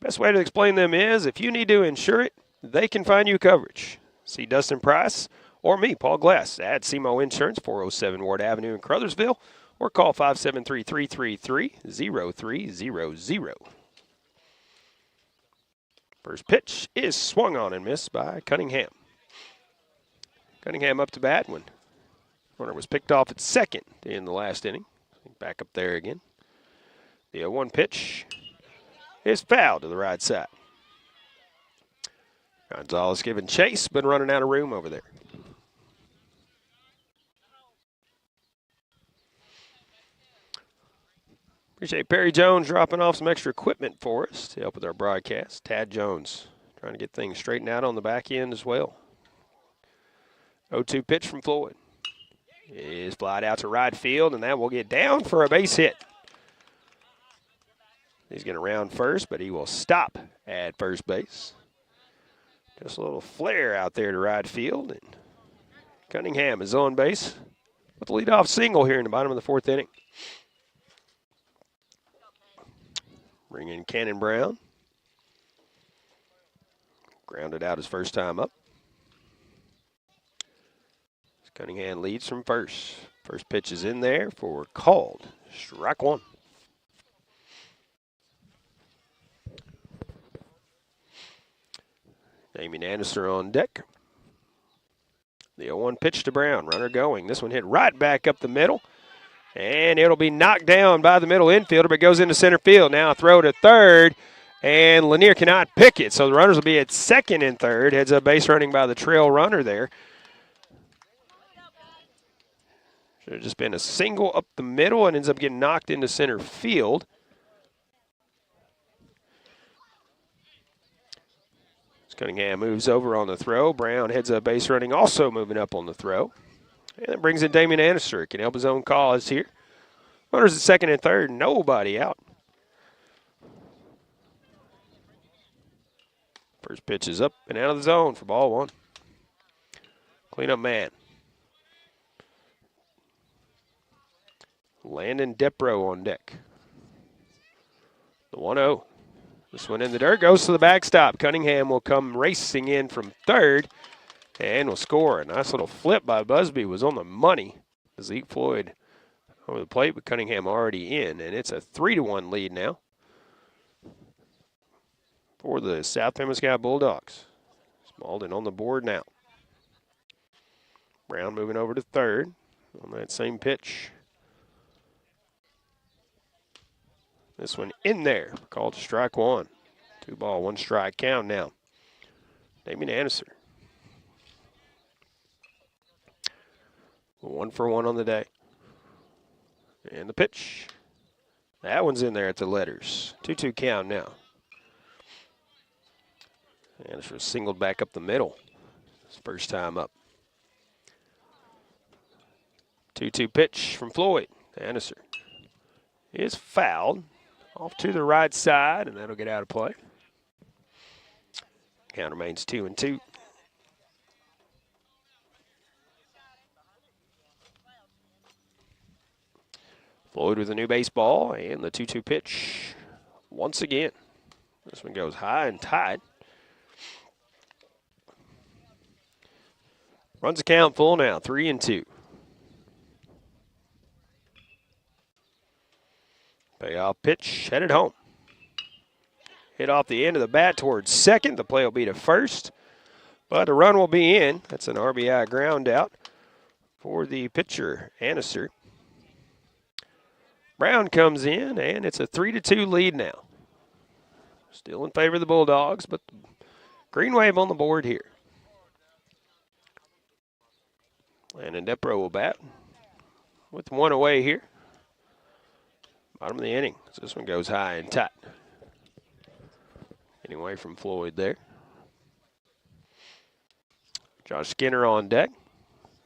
best way to explain them is if you need to insure it, they can find you coverage. See Dustin Price or me, Paul Glass, at SEMO Insurance, 407 Ward Avenue in Caruthersville, or call 573-333-0300. First pitch is swung on and missed by Cunningham. Cunningham up to bat when runner was picked off at second in the last inning. Back up there again. The 0-1 pitch is fouled to the right side. Gonzalez giving chase, but running out of room over there. Appreciate Perry Jones dropping off some extra equipment for us to help with our broadcast. Tad Jones trying to get things straightened out on the back end as well. 0-2 pitch from Floyd. Is flied out to right field, and that will get down for a base hit. He's going to round first, but he will stop at first base. Just a little flare out there to right field, and Cunningham is on base with the leadoff single here in the bottom of the 4th inning. Bring in Cannon Brown. Grounded out his first time up. Cunningham leads from first. First pitch is in there for called. Strike one. Damien Anderson on deck. The 0-1 pitch to Brown. Runner going. This one hit right back up the middle. And it'll be knocked down by the middle infielder, but goes into center field. Now a throw to third. And Lanier cannot pick it. So the runners will be at second and third. Heads up base running by the trail runner there. Should have just been a single up the middle and ends up getting knocked into center field. Cunningham moves over on the throw. Brown heads up base running, also moving up on the throw. And that brings in Damien Annister. Can help his own cause here. Runners at second and third, nobody out. First pitch is up and out of the zone for ball one. Cleanup man. Landon Depro on deck. The 1-0. This one in the dirt goes to the backstop. Cunningham will come racing in from third and will score. A nice little flip by Busby was on the money. Zeke Floyd over the plate, but Cunningham already in, and it's a 3-1 lead now for the South Pemiscot Bulldogs. Malden on the board now. Brown moving over to third on that same pitch. This one in there, called strike one. 2-ball, 1 strike count now. Damien Anderson. 1 for 1 on the day. And the pitch. That one's in there at the letters. 2-2 count now. Anderson singled back up the middle. His first time up. 2-2 pitch from Floyd. Anderson is fouled. Off to the right side, and that'll get out of play. Count remains 2-2. Floyd with a new baseball, and the 2-2 pitch once again. This one goes high and tight. Runs the count full now, 3-2. Payoff pitch, headed home. Hit off the end of the bat towards second. The play will be to first, but the run will be in. That's an RBI ground out for the pitcher, Annister. Brown comes in, and it's a 3-2 lead now. Still in favor of the Bulldogs, but green wave on the board here. Landon Depro will bat with 1 away here. Bottom of the inning. So this one goes high and tight. Getting away from Floyd there. Josh Skinner on deck.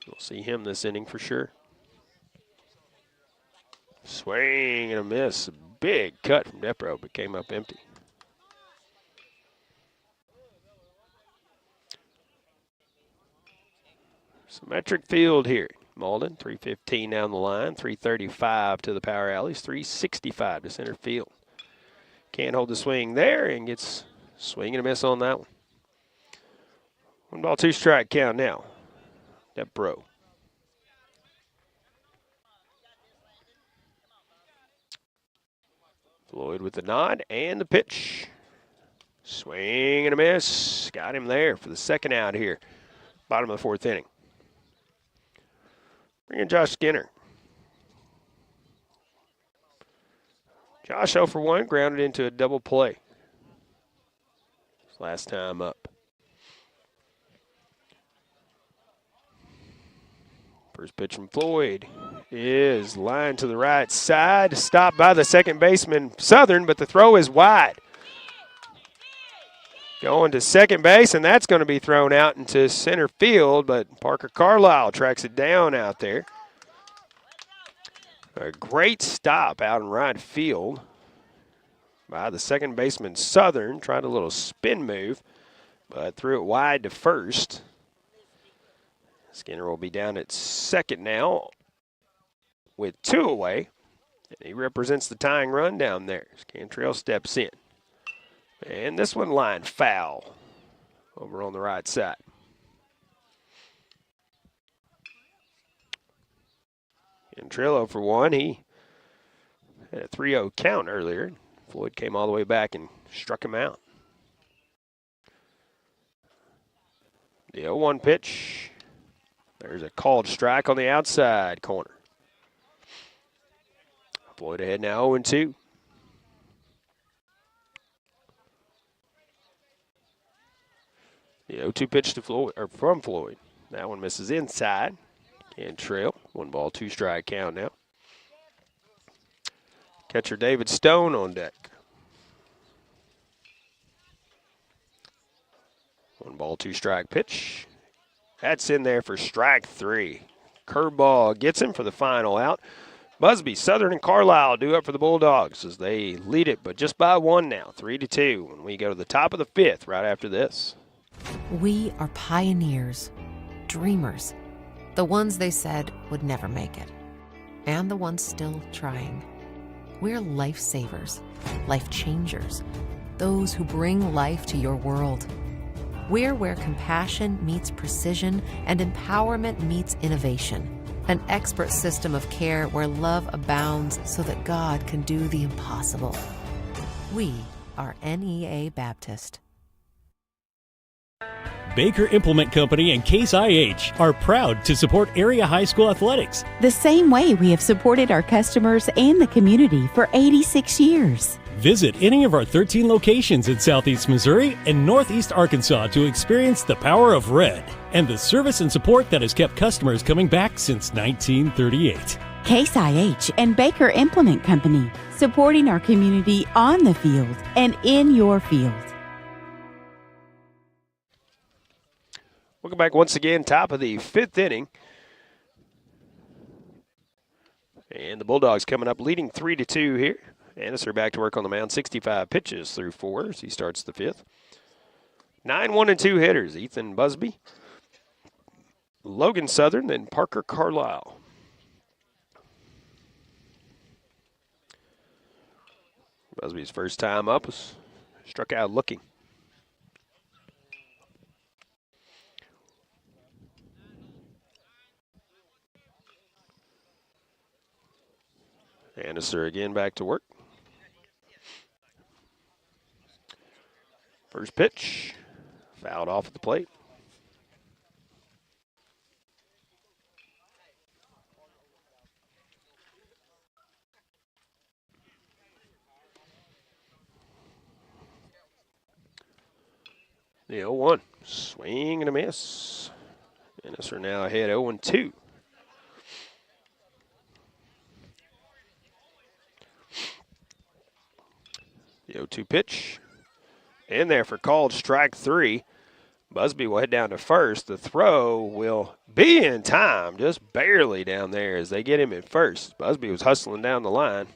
We'll see him this inning for sure. Swing and a miss. A big cut from Depro, but came up empty. Symmetric field here. Malden, 315 down the line, 335 to the power alleys, 365 to center field. Can't hold the swing there and gets swing and a miss on that one. 1-ball, 2-strike count now. Depro. Floyd with the nod and the pitch. Swing and a miss. Got him there for the second out here. Bottom of the 4th inning. Bring in Josh Skinner. Josh 0 for 1, grounded into a double play. His last time up. First pitch from Floyd is lined to the right side, stopped by the second baseman, Southern, but the throw is wide. Going to second base, and that's going to be thrown out into center field, but Parker Carlisle tracks it down out there. A great stop out in right field by the second baseman, Southern. Tried a little spin move, but threw it wide to first. Skinner will be down at second now with 2 away. And he represents the tying run down there. Cantrell steps in. And this one line foul over on the right side. Cantrell for 1. He had a 3-0 count earlier. Floyd came all the way back and struck him out. The 0-1 pitch. There's a called strike on the outside corner. Floyd ahead now 0-2. The 0-2 pitch to Floyd, or from Floyd. That one misses inside. Cantrell, 1 ball, 2 strike count now. Catcher David Stone on deck. 1 ball, 2 strike pitch. That's in there for strike 3. Curveball gets him for the final out. Busby, Southern, and Carlisle do up for the Bulldogs as they lead it, but just by 1 now, 3-2, when we go to the top of the 5th right after this. We are pioneers, dreamers, the ones they said would never make it, and the ones still trying. We're lifesavers, life changers, those who bring life to your world. We're where compassion meets precision and empowerment meets innovation. An expert system of care where love abounds so that God can do the impossible. We are NEA Baptist. Baker Implement Company and Case IH are proud to support area high school athletics. The same way we have supported our customers and the community for 86 years. Visit any of our 13 locations in Southeast Missouri and Northeast Arkansas to experience the power of red and the service and support that has kept customers coming back since 1938. Case IH and Baker Implement Company, supporting our community on the field and in your field. Welcome back once again, top of the 5th inning. And the Bulldogs coming up leading 3-2 here. Anderson back to work on the mound, 65 pitches through 4 as he starts the 5th. 9-1-2 hitters, Ethan Busby, Logan Southern, then Parker Carlisle. Busby's first time up was struck out looking. Anderson again back to work. First pitch, fouled off at the plate. The 0-1, swing and a miss. Anderson now ahead 0-2. The 0-2 pitch. In there for called strike 3. Busby will head down to first. The throw will be in time, just barely down there as they get him at first. Busby was hustling down the line.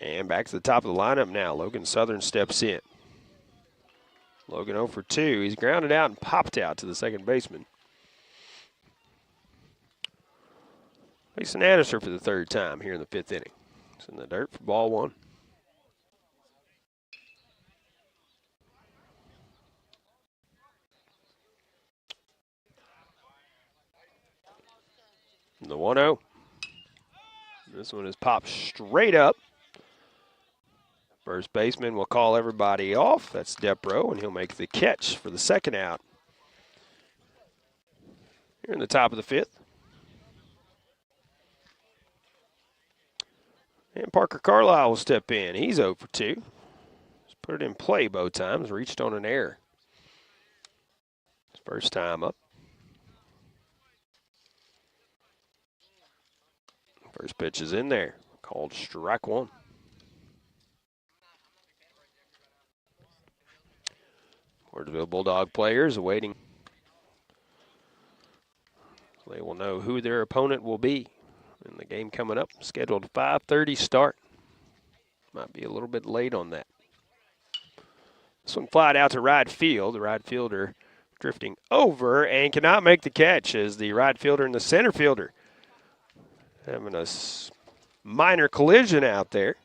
And back to the top of the lineup now. Logan Southern steps in. Logan 0 for 2. He's grounded out and popped out to the second baseman. Mason Anderson for the 3rd time here in the 5th inning. It's in the dirt for ball 1. The 1-0. This one is popped straight up. First baseman will call everybody off. That's Depro, and he'll make the catch for the 2nd out. Here in the top of the 5th. And Parker Carlisle will step in. He's 0 for 2. Just put it in play both times, reached on an error. His First time up. First pitch is in there, called strike one. Portageville Bulldog players awaiting. They will know who their opponent will be in the game coming up. Scheduled 5:30 start. Might be a little bit late on that. This one flied out to right field. The right fielder drifting over and cannot make the catch as the right fielder and the center fielder having a minor collision out there.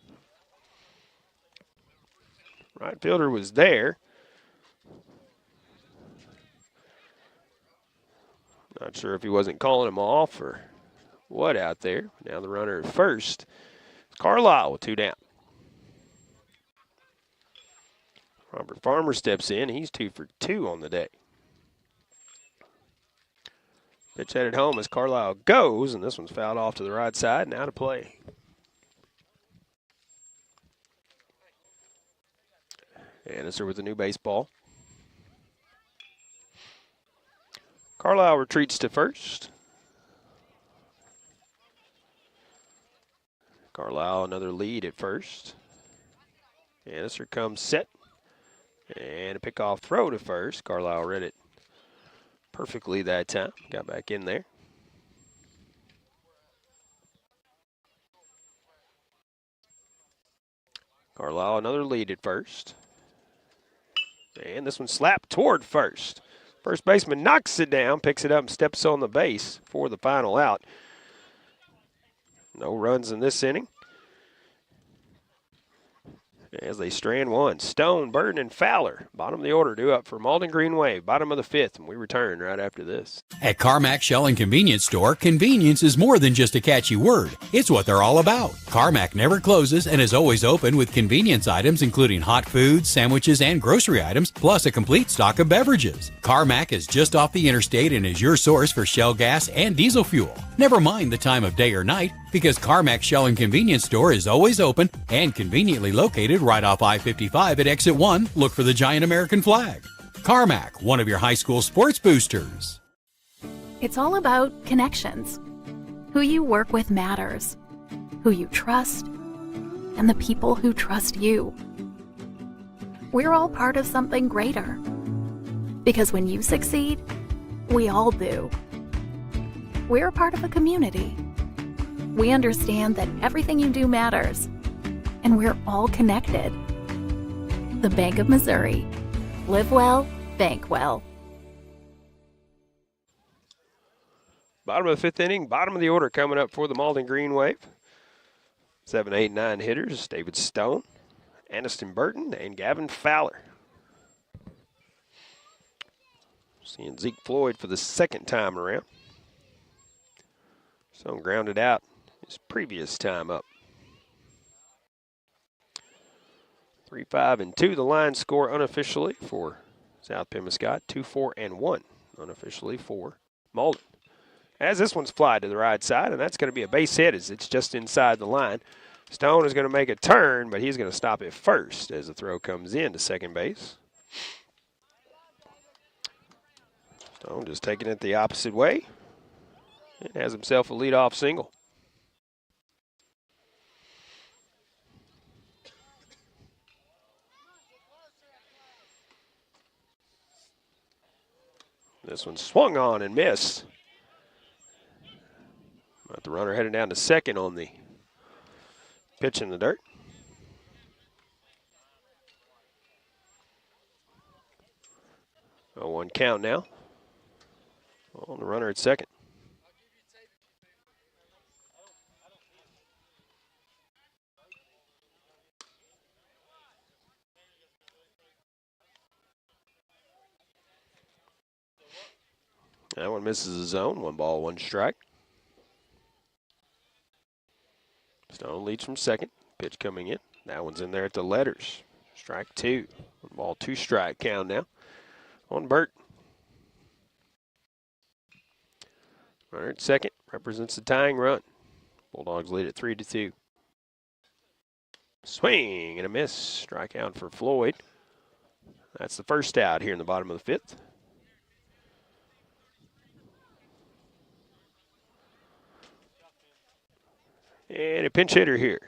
Right fielder was there. Not sure if he wasn't calling him off or what out there. Now the runner at first. Carlisle with 2 down. Robert Farmer steps in. He's 2 for 2 on the day. Pitch headed home as Carlisle goes, and this one's fouled off to the right side and out of play. Anderson with the new baseball. Carlisle retreats to first. Carlisle another lead at first. Anderson comes set. And a pickoff throw to first. Carlisle read it perfectly that time. Got back in there. Carlisle another lead at first. And this one slapped toward first. First baseman knocks it down, picks it up, and steps on the base for the final out. No runs in this inning. As they strand one, Stone, Burton, and Fowler. Bottom of the order due up for Malden Green Wave. Bottom of the 5th, and we return right after this. At Carmack Shell and Convenience Store, convenience is more than just a catchy word. It's what they're all about. Carmack never closes and is always open with convenience items including hot foods, sandwiches, and grocery items, plus a complete stock of beverages. Carmack is just off the interstate and is your source for Shell gas and diesel fuel. Never mind the time of day or night, because Carmack Shell and Convenience Store is always open and conveniently located right off I-55 at Exit 1. Look for the giant American flag. Carmack, one of your high school sports boosters. It's all about connections. Who you work with matters. Who you trust. And the people who trust you. We're all part of something greater. Because when you succeed, we all do. We're a part of a community. We understand that everything you do matters, and we're all connected. The Bank of Missouri. Live well, bank well. Bottom of the 5th inning, bottom of the order coming up for the Malden Green Wave. 7, 8, 9 hitters, David Stone, Aniston Burton, and Gavin Fowler. Seeing Zeke Floyd for the 2nd time around. Stone grounded out his previous time up. 3-5-2 the line score unofficially for South Pemiscot. 2-4-1 unofficially for Malden. As this one's fly to the right side, and that's going to be a base hit as it's just inside the line. Stone is going to make a turn, but he's going to stop it first as the throw comes in to second base. Stone just taking it the opposite way and has himself a leadoff single. This one swung on and missed. But the runner headed down to second on the pitch in the dirt. Oh, 1 count now on the runner at second. That one misses the zone. 1 ball, 1 strike. Stone leads from second. Pitch coming in. That one's in there at the letters. Strike 2. 1 ball, 2 strike count now on Burt. Runner at second represents the tying run. Bulldogs lead at 3-2. Swing and a miss. Strikeout for Floyd. That's the first out here in the bottom of the 5th. And a pinch hitter here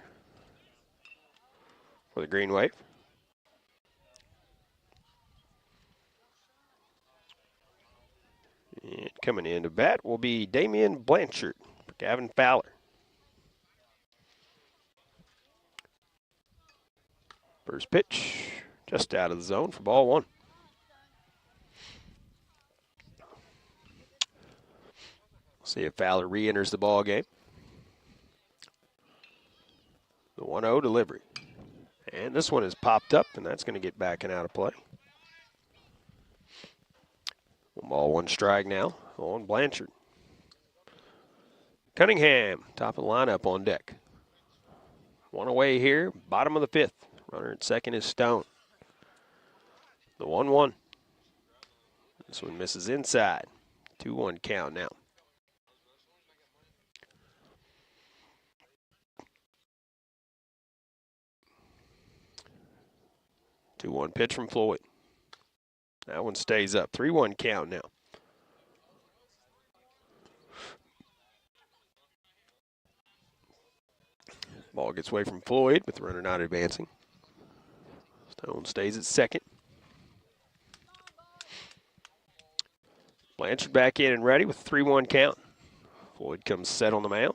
for the Green Wave. And coming in to bat will be Damian Blanchard for Gavin Fowler. First pitch, just out of the zone for ball one. See if Fowler re-enters the ball game. The 1-0 delivery. And this one is popped up, and that's going to get back and out of play. 1-1 strike now on Blanchard. Cunningham, top of the lineup on deck. One away here, bottom of the fifth. Runner at second is Stone. The 1-1. This one misses inside. 2-1 count now. Two-one pitch from Floyd. That one stays up. 3-1 count now. Ball gets away from Floyd with the runner not advancing. Stone stays at second. Blanchard back in and ready with a 3-1 count. Floyd comes set on the mound.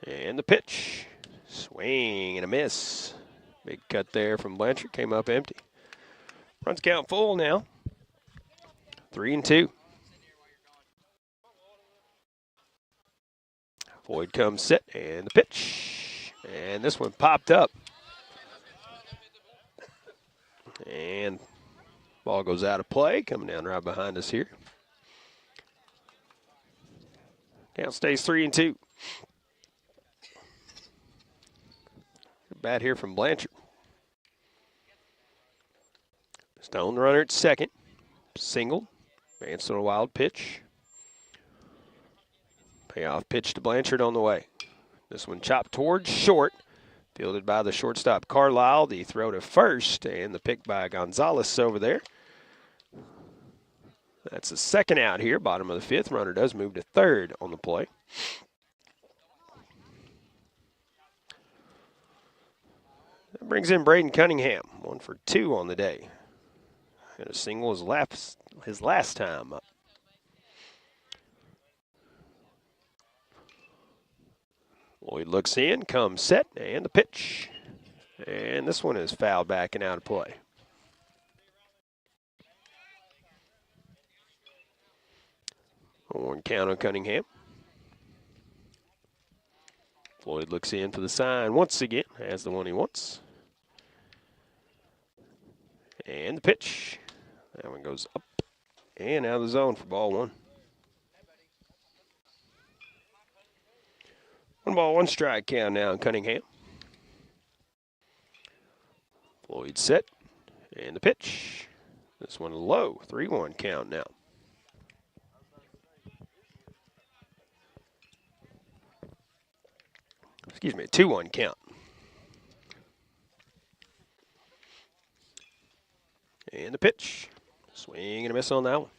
And the pitch. Swing and a miss. Big cut there from Blanchard. Came up empty. Runs count full now. 3-2. Floyd comes set and the pitch. And this one popped up. And ball goes out of play. Coming down right behind us here. Count stays 3-2. Bat here from Blanchard. Stone, the runner at second. Single. Advanced on a wild pitch. Payoff pitch to Blanchard on the way. This one chopped towards short. Fielded by the shortstop Carlisle. The throw to first and the pick by Gonzalez over there. That's the second out here. Bottom of the fifth. Runner does move to third on the play. That brings in Braden Cunningham. 1 for 2 on the day. And a single his last time up. Lloyd looks in, comes set, and the pitch. And this one is fouled back and out of play. One count on Cunningham. Floyd looks in for the sign once again, has the one he wants. And the pitch. That one goes up and out of the zone for ball one. 1-1 strike count now on Cunningham. Floyd set. And the pitch. This one low. 3-1 count now. Excuse me, 2-1 count. And the pitch. Swing and a miss on that one.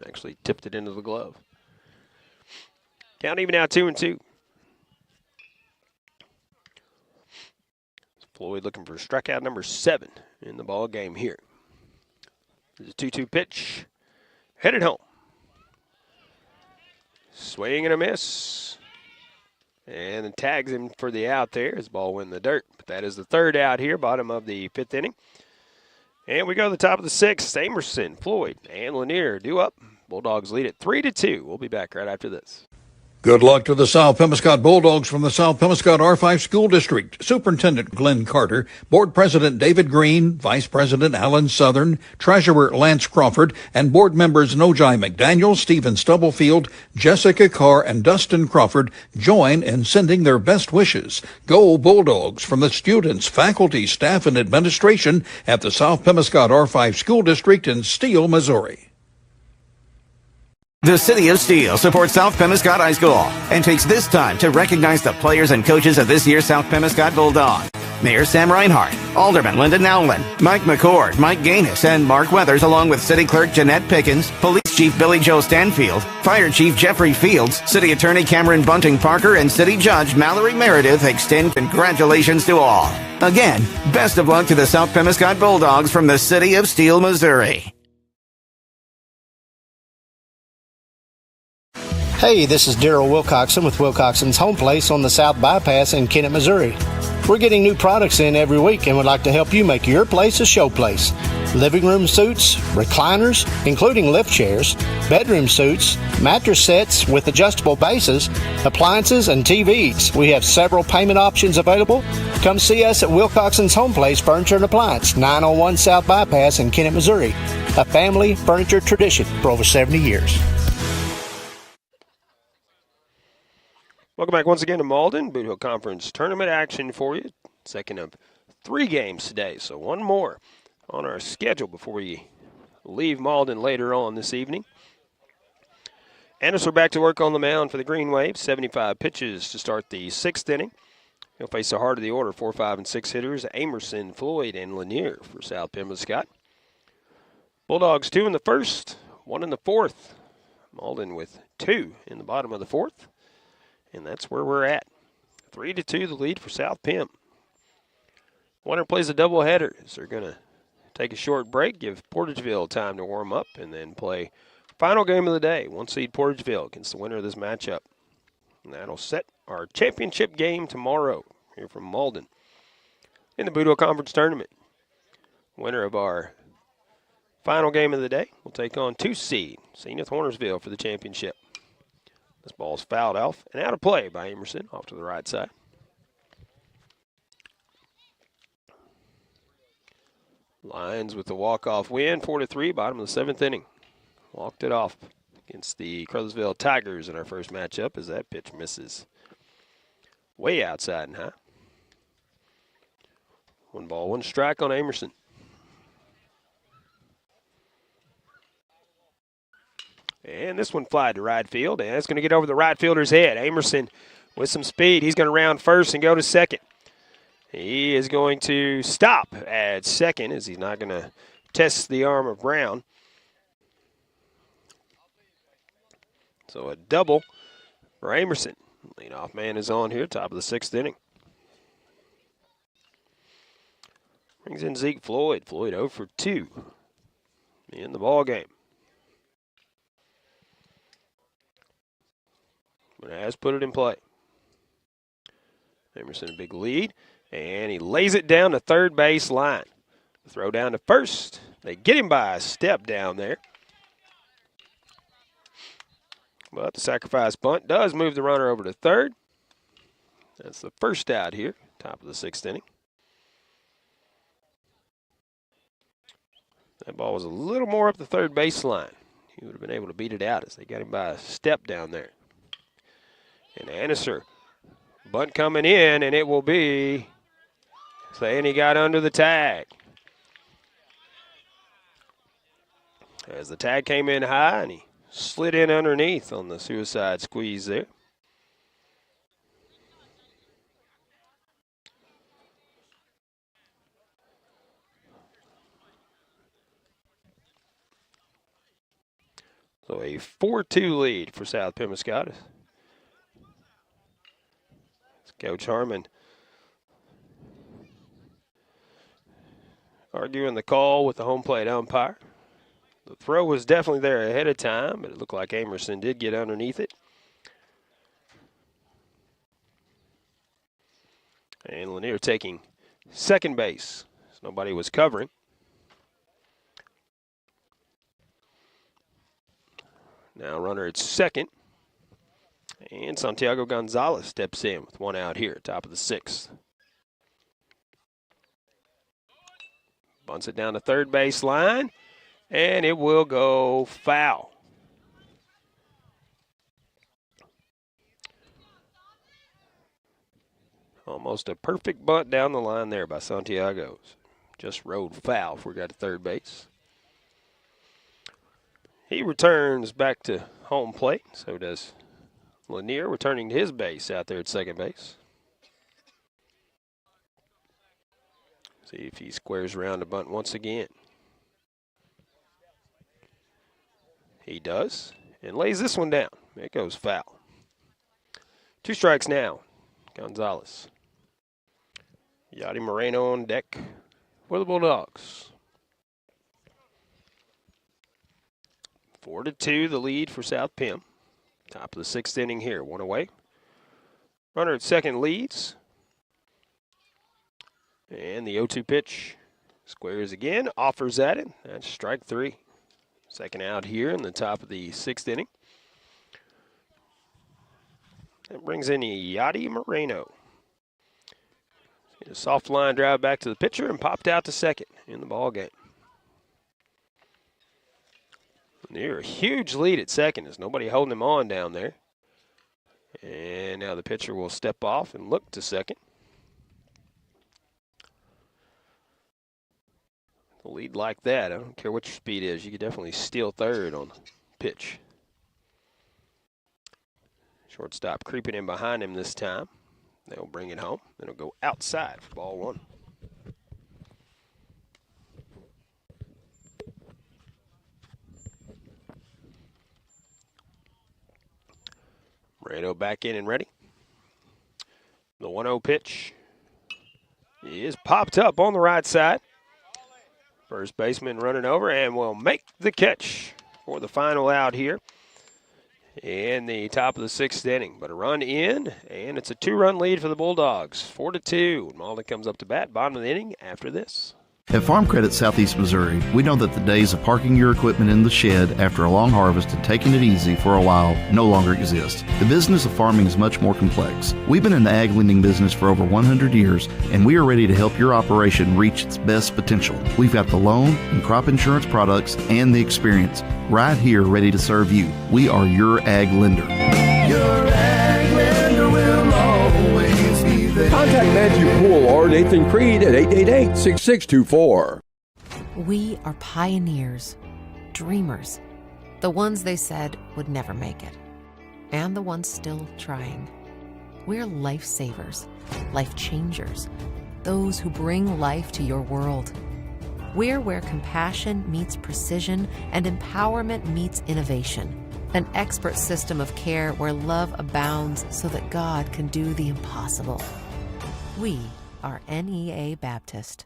Actually tipped it into the glove. Count even now 2-2. Floyd looking for strikeout number 7 in the ball game here. There's a 2-2 pitch. Headed home. Swing and a miss. And then tags him for the out there. His ball went in the dirt. But that is the third out here, bottom of the 5th inning. And we go to the top of the 6th. Amerson, Floyd, and Lanier due up. Bulldogs lead it 3-2. We'll be back right after this. Good luck to the South Pemiscot Bulldogs from the South Pemiscot R5 School District. Superintendent Glenn Carter, Board President David Green, Vice President Alan Southern, Treasurer Lance Crawford, and board members Nojai McDaniel, Stephen Stubblefield, Jessica Carr, and Dustin Crawford join in sending their best wishes. Go Bulldogs from the students, faculty, staff, and administration at the South Pemiscot R5 School District in Steele, Missouri. The City of Steele supports South Pemiscot High School and takes this time to recognize the players and coaches of this year's South Pemiscot Bulldogs. Mayor Sam Reinhardt, Alderman Linda Nowlin, Mike McCord, Mike Gaines, and Mark Weathers, along with City Clerk Jeanette Pickens, Police Chief Billy Joe Stanfield, Fire Chief Jeffrey Fields, City Attorney Cameron Bunting Parker, and City Judge Mallory Meredith extend congratulations to all. Again, best of luck to the South Pemiscot Bulldogs from the city of Steele, Missouri. Hey, this is Daryl Wilcoxon with Wilcoxon's Home Place on the South Bypass in Kennett, Missouri. We're getting new products in every week and would like to help you make your place a show place. Living room suites, recliners, including lift chairs, bedroom suites, mattress sets with adjustable bases, appliances, and TVs. We have several payment options available. Come see us at Wilcoxon's Home Place Furniture and Appliance, 901 South Bypass in Kennett, Missouri. A family furniture tradition for over 70 years. Welcome back once again to Malden. Bootheel Conference tournament action for you. Second of 3 games today, so one more on our schedule before we leave Malden later on this evening. Anderson back to work on the mound for the Green Wave. 75 pitches to start the 6th inning. He'll face the heart of the order, 4, 5, and 6 hitters, Amerson, Floyd, and Lanier for South Pemiscot. Bulldogs 2 in the 1st, 1 in the 4th. Malden with 2 in the bottom of the 4th. And that's where we're at. 3-2 the lead for South Pem. Winner plays a doubleheader. So they're going to take a short break, give Portageville time to warm up, and then play final game of the day, 1-seed Portageville against the winner of this matchup. And that'll set our championship game tomorrow here from Malden in the Bootheel Conference Tournament. Winner of our final game of the day will take on 2-seed Senath Hornersville for the championship. This ball's fouled off and out of play by Emerson off to the right side. Lions with the walk-off win, 4-3, bottom of the 7th inning. Walked it off against the Caruthersville Tigers in our first matchup as that pitch misses way outside and high. 1 ball, 1 strike on Emerson. And this one flied to right field, and it's going to get over the right fielder's head. Amerson with some speed. He's going to round first and go to second. He is going to stop at second as he's not going to test the arm of Brown. So a double for Amerson. Leadoff man is on here, top of the 6th inning. Brings in Zeke Floyd. Floyd 0 for 2 in the ball game. But has put it in play. Emerson a big lead, and he lays it down the third base line. Throw down to first. They get him by a step down there. But the sacrifice bunt does move the runner over to third. That's the first out here, top of the 6th inning. That ball was a little more up the third baseline. He would have been able to beat it out as they got him by a step down there. And Anderson, bunt coming in, and it will be saying he got under the tag. As the tag came in high, and he slid in underneath on the suicide squeeze there. So a 4-2 lead for South Pemiscot. Coach Harmon arguing the call with the home plate umpire. The throw was definitely there ahead of time, but it looked like Amerson did get underneath it. And Lanier taking second base, so nobody was covering. Now runner at second. And Santiago Gonzalez steps in with 1 out here, top of the 6th. Bunts it down the third base line, and it will go foul. Almost a perfect bunt down the line there by Santiago. Just rode foul before we got to third base. He returns back to home plate, so does Lanier, returning to his base out there at second base. See if he squares around the bunt once again. He does, and lays this one down. It goes foul. 2 strikes now. Gonzalez. Yadi Moreno on deck for the Bulldogs. 4-2, the lead for South Pim. Top of the 6th inning here, 1 away. Runner at second leads. And the 0-2 pitch squares again, offers at it. That's strike 3. Second out here in the top of the 6th inning. That brings in Yadi Moreno. A soft line drive back to the pitcher and popped out to second in the ball game. Near a huge lead at second. There's nobody holding him on down there. And now the pitcher will step off and look to second. A lead like that, I don't care what your speed is, you could definitely steal third on the pitch. Shortstop creeping in behind him this time. They'll bring it home. Then it'll go outside for ball 1. Moreno back in and ready. The 1-0 pitch is popped up on the right side. First baseman running over and will make the catch for the final out here in the top of the 6th inning. But a run in, and it's a 2-run lead for the Bulldogs. 4-2. Malden comes up to bat, bottom of the inning after this. At Farm Credit Southeast Missouri, we know that the days of parking your equipment in the shed after a long harvest and taking it easy for a while no longer exist. The business of farming is much more complex. We've been in the ag lending business for over 100 years, and we are ready to help your operation reach its best potential. We've got the loan and crop insurance products and the experience right here ready to serve you. We are your ag lender. Your ag lender will always be there. Contact Matthew Poole or Nathan Creed at 888-6624. We are pioneers, dreamers, the ones they said would never make it, and the ones still trying. We're lifesavers, life changers, those who bring life to your world. We're where compassion meets precision and empowerment meets innovation. An expert system of care where love abounds so that God can do the impossible. We are NEA Baptist.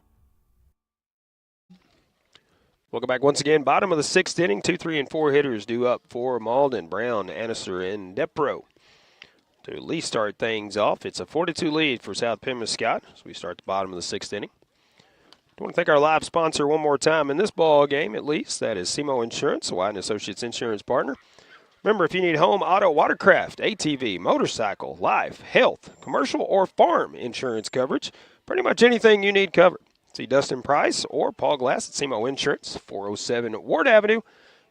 Welcome back once again. Bottom of the 6th inning, 2, 3, and 4 hitters due up for Malden, Brown, Anniser, and Depro. To at least start things off, it's a 4-2 lead for South Pemiscot as we start the bottom of the 6th inning. I want to thank our live sponsor one more time in this ball game, at least. That is SEMO Insurance, a White & Associates insurance partner. Remember, if you need home, auto, watercraft, ATV, motorcycle, life, health, commercial, or farm insurance coverage, pretty much anything you need covered. See Dustin Price or Paul Glass at SEMO Insurance, 407 Ward Avenue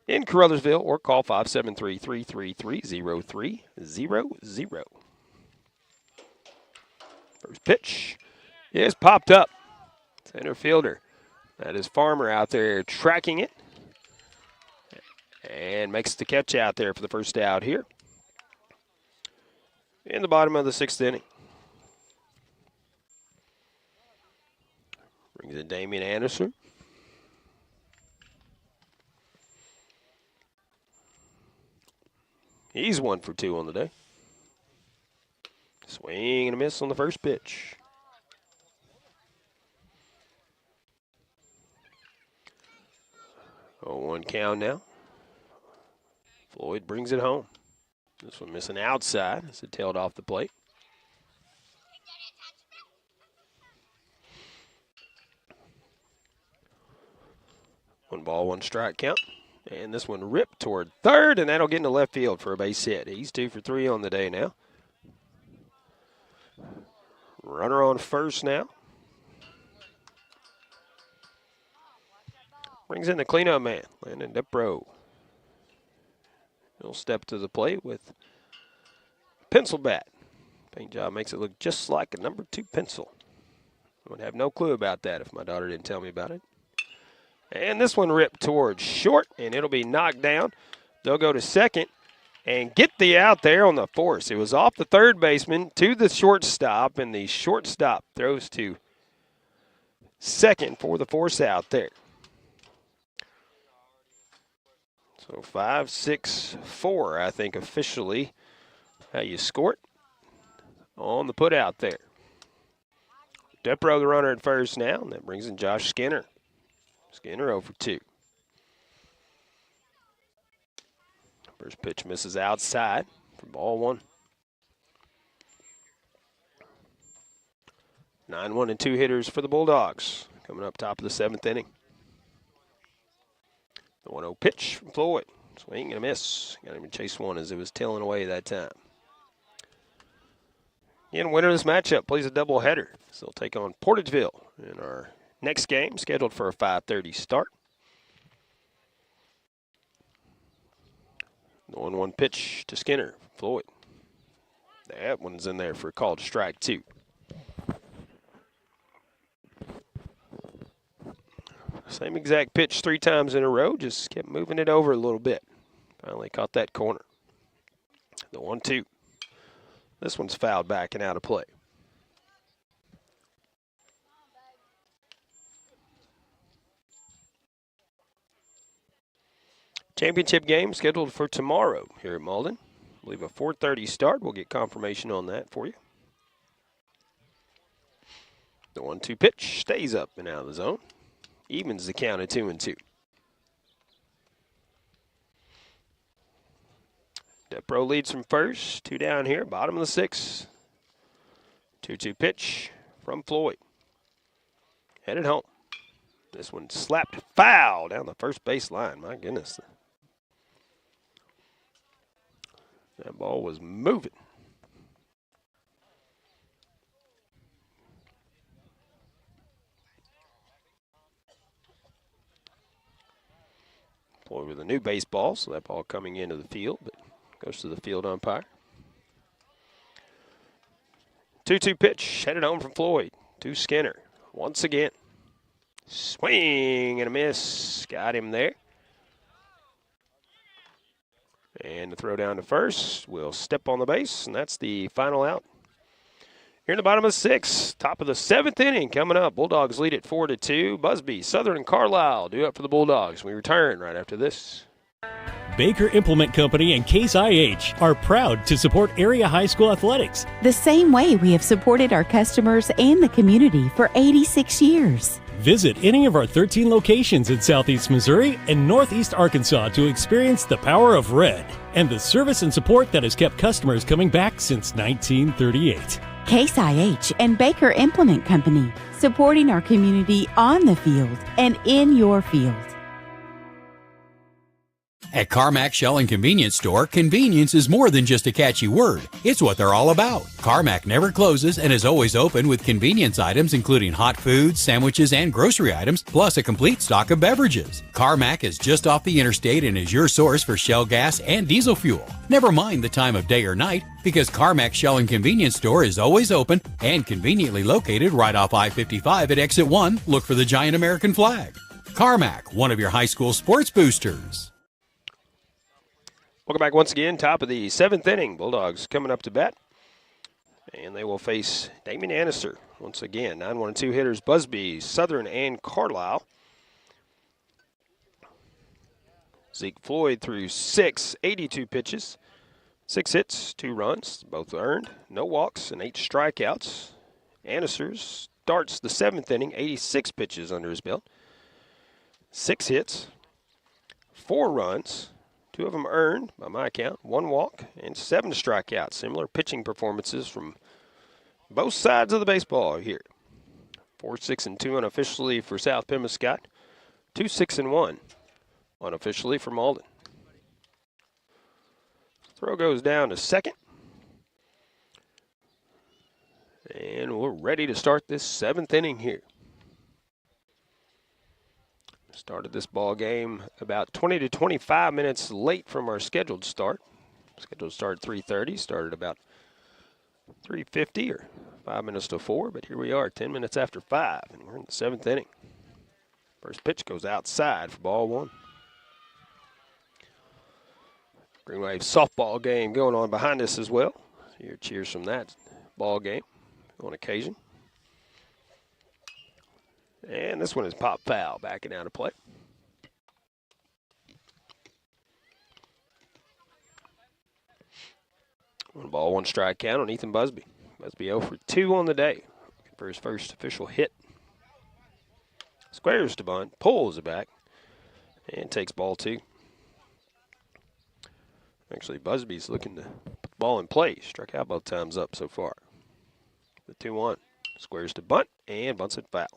in Caruthersville, or call 573-333-0300. First pitch is popped up. Center fielder. That is Farmer out there tracking it. And makes the catch out there for the first out here in the bottom of the 6th inning. Brings in Damian Anderson. He's 1 for 2 on the day. Swing and a miss on the first pitch. Oh, 1 count now. Floyd brings it home. This one missing outside as it tailed off the plate. One ball, 1 strike count. And this one ripped toward third, and that'll get into left field for a base hit. He's 2 for 3 on the day now. Runner on first now. Brings in the cleanup man, Landon Depro. He'll step to the plate with pencil bat. Paint job makes it look just like a number 2 pencil. I would have no clue about that if my daughter didn't tell me about it. And this one ripped towards short, and it'll be knocked down. They'll go to second and get the out there on the force. It was off the third baseman to the shortstop, and the shortstop throws to second for the force out there. So 5-6-4, I think, officially, how you score it on the put out there. Depro, the runner at first now, and that brings in Josh Skinner. Skinner 0 for 2. First pitch misses outside for ball 1. 9-1 and 2 hitters for the Bulldogs coming up top of the 7th inning. The 1-0 pitch from Floyd. Swing and a miss. Got him to chase one as it was tailing away that time. Again, winner of this matchup plays a doubleheader. So they'll take on Portageville in our next game, scheduled for a 5:30 start. The 1-1 pitch to Skinner. Floyd. That one's in there for a called strike 2. Same exact pitch 3 times in a row, just kept moving it over a little bit. Finally caught that corner. The 1-2. This one's fouled back and out of play. Championship game scheduled for tomorrow here at Malden. I believe a 4:30 start. We'll get confirmation on that for you. The 1-2 pitch stays up and out of the zone. Evens the count at 2-2. Depro leads from first. 2 down here, bottom of the 6th. 2-2 pitch from Floyd. Headed home. This one slapped foul down the first base line. My goodness. That ball was moving. Floyd with a new baseball, so that ball coming into the field, but goes to the field umpire. 2-2 pitch, headed home from Floyd to Skinner. Once again, swing and a miss. Got him there. And the throw down to first will step on the base, and that's the final out. Here in the bottom of the 6th, top of the 7th inning coming up. Bulldogs lead at 4-2. Busby, Southern, and Carlisle due up for the Bulldogs. We return right after this. Baker Implement Company and Case IH are proud to support area high school athletics. The same way we have supported our customers and the community for 86 years. Visit any of our 13 locations in Southeast Missouri and Northeast Arkansas to experience the power of red and the service and support that has kept customers coming back since 1938. Case IH and Baker Implement Company, supporting our community on the field and in your field. At Carmack Shell and Convenience Store, convenience is more than just a catchy word. It's what they're all about. Carmack never closes and is always open with convenience items including hot foods, sandwiches, and grocery items, plus a complete stock of beverages. Carmack is just off the interstate and is your source for Shell gas and diesel fuel. Never mind the time of day or night, because Carmack Shell and Convenience Store is always open and conveniently located right off I-55 at Exit 1. Look for the giant American flag. Carmack, one of your high school sports boosters. Welcome back once again, top of the 7th inning. Bulldogs coming up to bat. And they will face Damien Annister once again. 9-1 and 2 hitters, Busby, Southern, and Carlisle. Zeke Floyd threw 82 pitches. 6 hits, 2 runs, both earned. No walks and 8 strikeouts. Annister starts the 7th inning, 86 pitches under his belt. 6 hits, 4 runs. 2 of them earned, by my count, 1 walk, and 7 strikeouts. Similar pitching performances from both sides of the baseball here. 4-6-2 unofficially for South Pemiscot. 2-6-1 unofficially for Malden. Throw goes down to second. And we're ready to start this 7th inning here. Started this ball game about 20 to 25 minutes late from our scheduled start. Scheduled start at 3:30, started about 3:50 or 5 minutes to 4, but here we are 10 minutes after 5, and we're in the 7th inning. First pitch goes outside for ball 1. Green Wave softball game going on behind us as well. Your cheers from that ball game on occasion. And this one is pop foul, backing out of play. One ball, one strike count on Ethan Busby. Busby 0 for 2 on the day. Looking for his first official hit. Squares to bunt, pulls it back, and takes ball 2. Actually, Busby's looking to put the ball in play. Struck out both times up so far. The 2-1. Squares to bunt, and bunts it foul.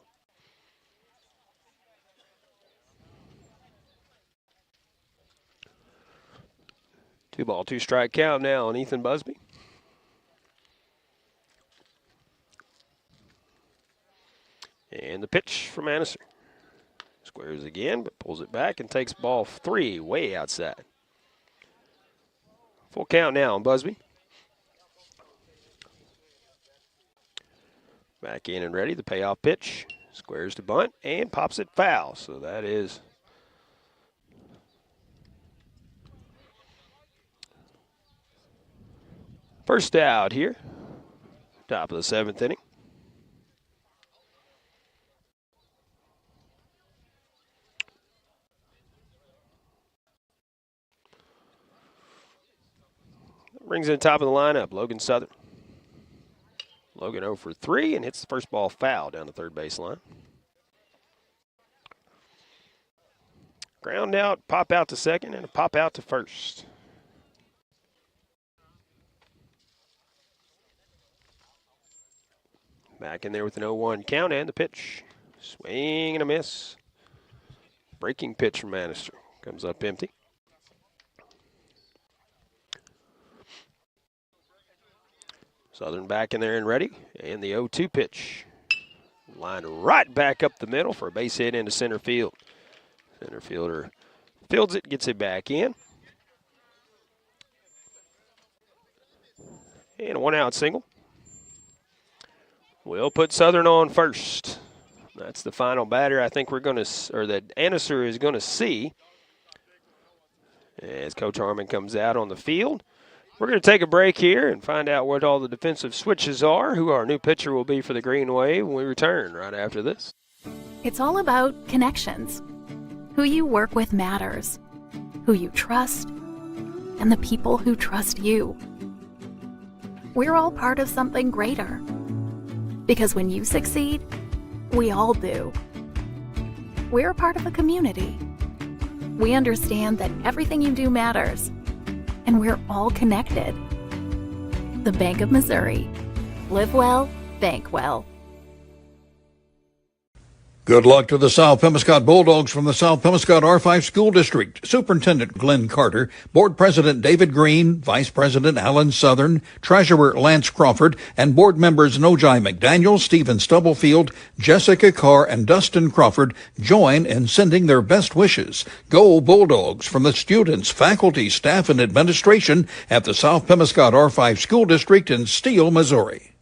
Two ball, two strike count now on Ethan Busby. And the pitch from Anneser. Squares again, but pulls it back and takes ball 3 way outside. Full count now on Busby. Back in and ready, the payoff pitch. Squares to bunt and pops it foul. So that is first out here. Top of the 7th inning. Brings in the top of the lineup, Logan Southern. Logan 0 for 3 and hits the first ball foul down the third baseline. Ground out, pop out to second, and a pop out to first. Back in there with an 0-1 count and the pitch. Swing and a miss. Breaking pitch from Anneser. Comes up empty. Southern back in there and ready. And the 0-2 pitch. Line right back up the middle for a base hit into center field. Center fielder fields it, gets it back in. And a 1-out single. We'll put Southern on first. That's the final batter I think we're going to, or that Anneser is going to see. As Coach Harmon comes out on the field. We're going to take a break here and find out what all the defensive switches are, who our new pitcher will be for the Green Wave when we return right after this. It's all about connections. Who you work with matters. Who you trust. And the people who trust you. We're all part of something greater. Because when you succeed, we all do. We're a part of a community. We understand that everything you do matters. And we're all connected. The Bank of Missouri. Live well, bank well. Good luck to the South Pemiscot Bulldogs from the South Pemiscot R5 School District. Superintendent Glenn Carter, Board President David Green, Vice President Alan Southern, Treasurer Lance Crawford, and board members Nojai McDaniel, Stephen Stubblefield, Jessica Carr, and Dustin Crawford join in sending their best wishes. Go Bulldogs from the students, faculty, staff, and administration at the South Pemiscot R5 School District in Steele, Missouri.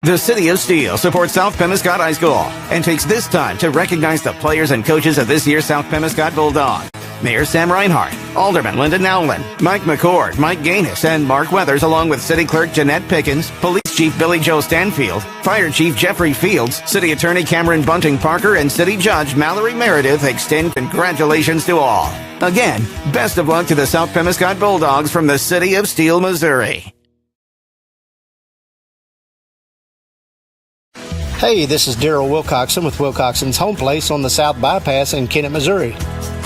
The City of Steele supports South Pemiscot High School and takes this time to recognize the players and coaches of this year's South Pemiscot Bulldog. Mayor Sam Reinhardt, Alderman Lyndon Nowlin, Mike McCord, Mike Gaines, and Mark Weathers, along with City Clerk Jeanette Pickens, Police Chief Billy Joe Stanfield, Fire Chief Jeffrey Fields, City Attorney Cameron Bunting Parker, and City Judge Mallory Meredith extend congratulations to all. Again, best of luck to the South Pemiscot Bulldogs from the City of Steele, Missouri. Hey, this is Daryl Wilcoxon with Wilcoxon's Home Place on the South Bypass in Kennett, Missouri.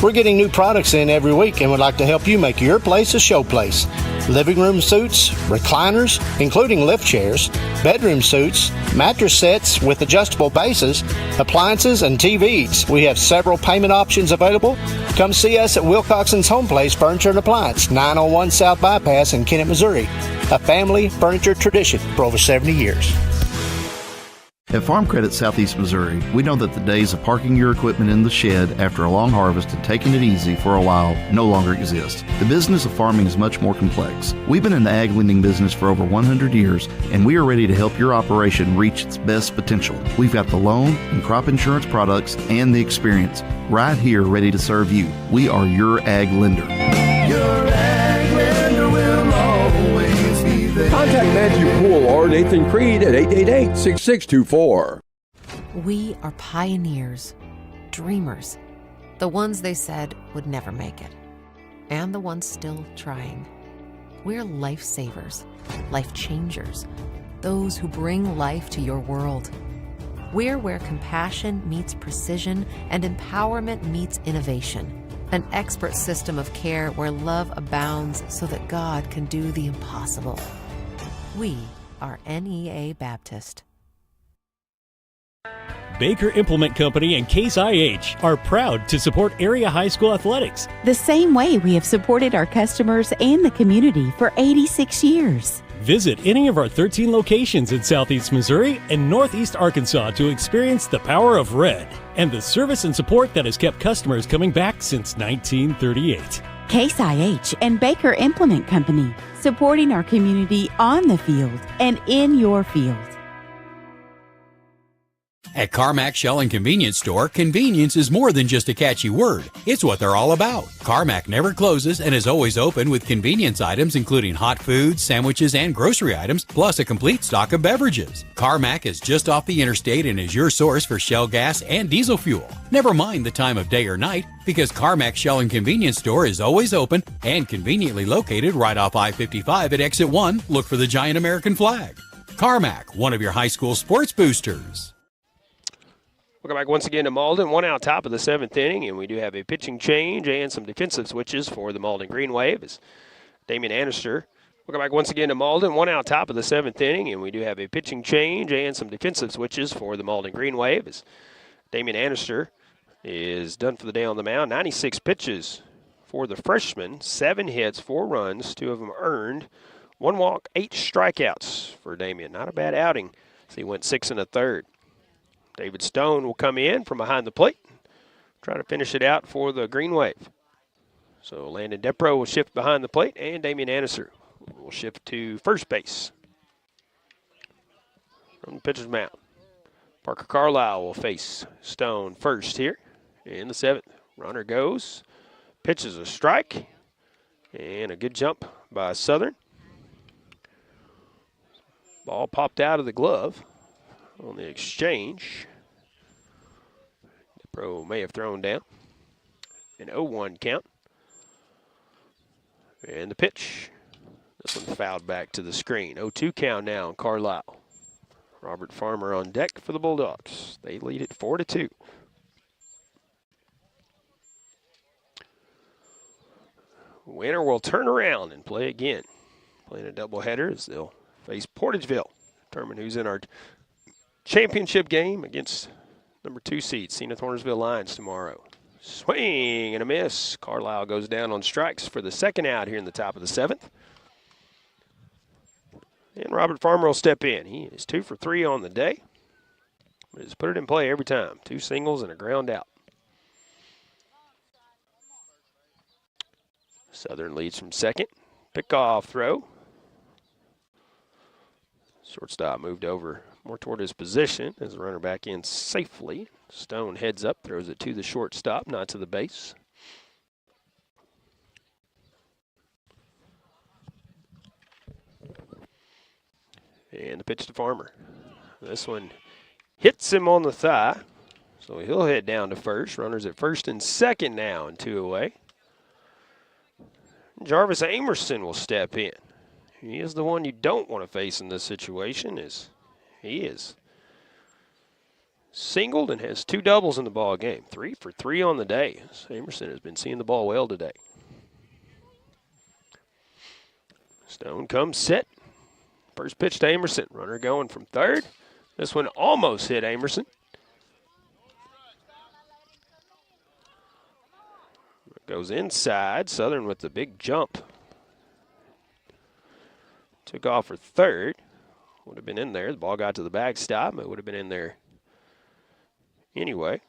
We're getting new products in every week and would like to help you make your place a show place. Living room suites, recliners, including lift chairs, bedroom suites, mattress sets with adjustable bases, appliances, and TVs. We have several payment options available. Come see us at Wilcoxon's Home Place Furniture and Appliance, 901 South Bypass in Kennett, Missouri. A family furniture tradition for over 70 years. At Farm Credit Southeast Missouri, we know that the days of parking your equipment in the shed after a long harvest and taking it easy for a while no longer exist. The business of farming is much more complex. We've been in the ag lending business for over 100 years, and we are ready to help your operation reach its best potential. We've got the loan and crop insurance products and the experience right here ready to serve you. We are your ag lender. Your ag lender will always be there. Contact Matthew Poole or Nathan Creed at 888-6624. We are pioneers, dreamers, the ones they said would never make it, and the ones still trying. We're lifesavers, life changers, those who bring life to your world. We're where compassion meets precision and empowerment meets innovation. An expert system of care where love abounds so that God can do the impossible. We are NEA Baptist. Baker Implement Company and Case IH are proud to support area high school athletics. The same way we have supported our customers and the community for 86 years. Visit any of our 13 locations in Southeast Missouri and Northeast Arkansas to experience the power of red and the service and support that has kept customers coming back since 1938. Case IH and Baker Implement Company, supporting our community on the field and in your field. At Carmack Shell and Convenience Store, convenience is more than just a catchy word. It's what they're all about. Carmack never closes and is always open with convenience items including hot foods, sandwiches, and grocery items, plus a complete stock of beverages. Carmack is just off the interstate and is your source for Shell gas and diesel fuel. Never mind the time of day or night, because Carmack Shell and Convenience Store is always open and conveniently located right off I-55 at Exit 1. Look for the giant American flag. Carmack, one of your high school sports boosters. Welcome back once again to Malden. 1 out top of the 7th inning, and we do have a pitching change and some defensive switches for the Malden Green Wave. As Damian Annister. Welcome back once again to Malden. 1 out top of the 7th inning, and we do have a pitching change and some defensive switches for the Malden Green Wave. As Damian Annister is done for the day on the mound. 96 pitches for the freshman. 7 hits, 4 runs, 2 of them earned. 1 walk, 8 strikeouts for Damian. Not a bad outing. So he went 6 1/3. David Stone will come in from behind the plate, try to finish it out for the Green Wave. So Landon Depro will shift behind the plate, and Damian Annister will shift to first base from the pitcher's mound. Parker Carlisle will face Stone first here in the 7th. Runner goes, pitches a strike, and a good jump by Southern. Ball popped out of the glove on the exchange. Pro may have thrown down. An 0-1 count. And the pitch. This one fouled back to the screen. 0-2 count now on Carlisle. Robert Farmer on deck for the Bulldogs. They lead it 4-2. Winner will turn around and play again. Playing a doubleheader as they'll face Portageville. Determine who's in our championship game against number 2 seed, Senath Hornersville Lions tomorrow. Swing and a miss. Carlisle goes down on strikes for the second out here in the top of the 7th. And Robert Farmer will step in. He is 2 for 3 on the day, but he's put it in play every time. 2 singles and a ground out. Southern leads from second. Pickoff throw. Shortstop moved over more toward his position as the runner back in safely. Stone heads up, throws it to the shortstop, not to the base. And the pitch to Farmer. This one hits him on the thigh, so he'll head down to first. Runners at first and second now, and 2 away. Jarvis Amerson will step in. He is the one you don't want to face in this situation, as he is singled and has 2 doubles in the ball game. 3 for 3 on the day. Amerson has been seeing the ball well today. Stone comes set. First pitch to Amerson. Runner going from third. This one almost hit Amerson. Goes inside. Southern with the big jump. Took off for third. Would have been in there. The ball got to the backstop. It would have been in there anyway.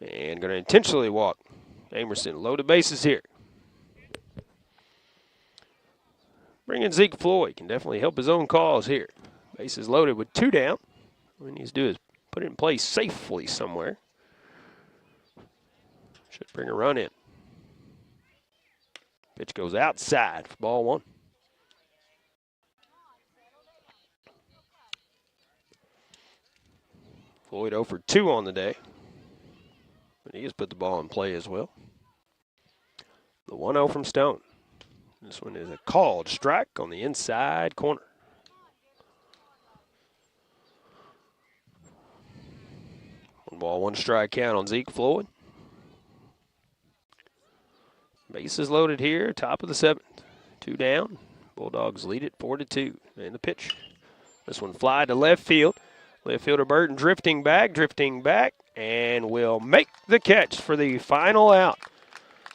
And going to intentionally walk Amerson. Loaded bases here. Bring in Zeke Floyd. Can definitely help his own cause here. Bases loaded with 2 down. What he needs to do is put it in place safely somewhere. Should bring a run in. Pitch goes outside for ball one. Floyd 0 for 2 on the day. But he has put the ball in play as well. The 1-0 from Stone. This one is a called strike on the inside corner. One ball, one strike count on Zeke Floyd. Bases loaded here, top of the 7th. 2 down. Bulldogs lead it 4-2. And the pitch. This one fly to left field. Left fielder Burton drifting back, and will make the catch for the final out.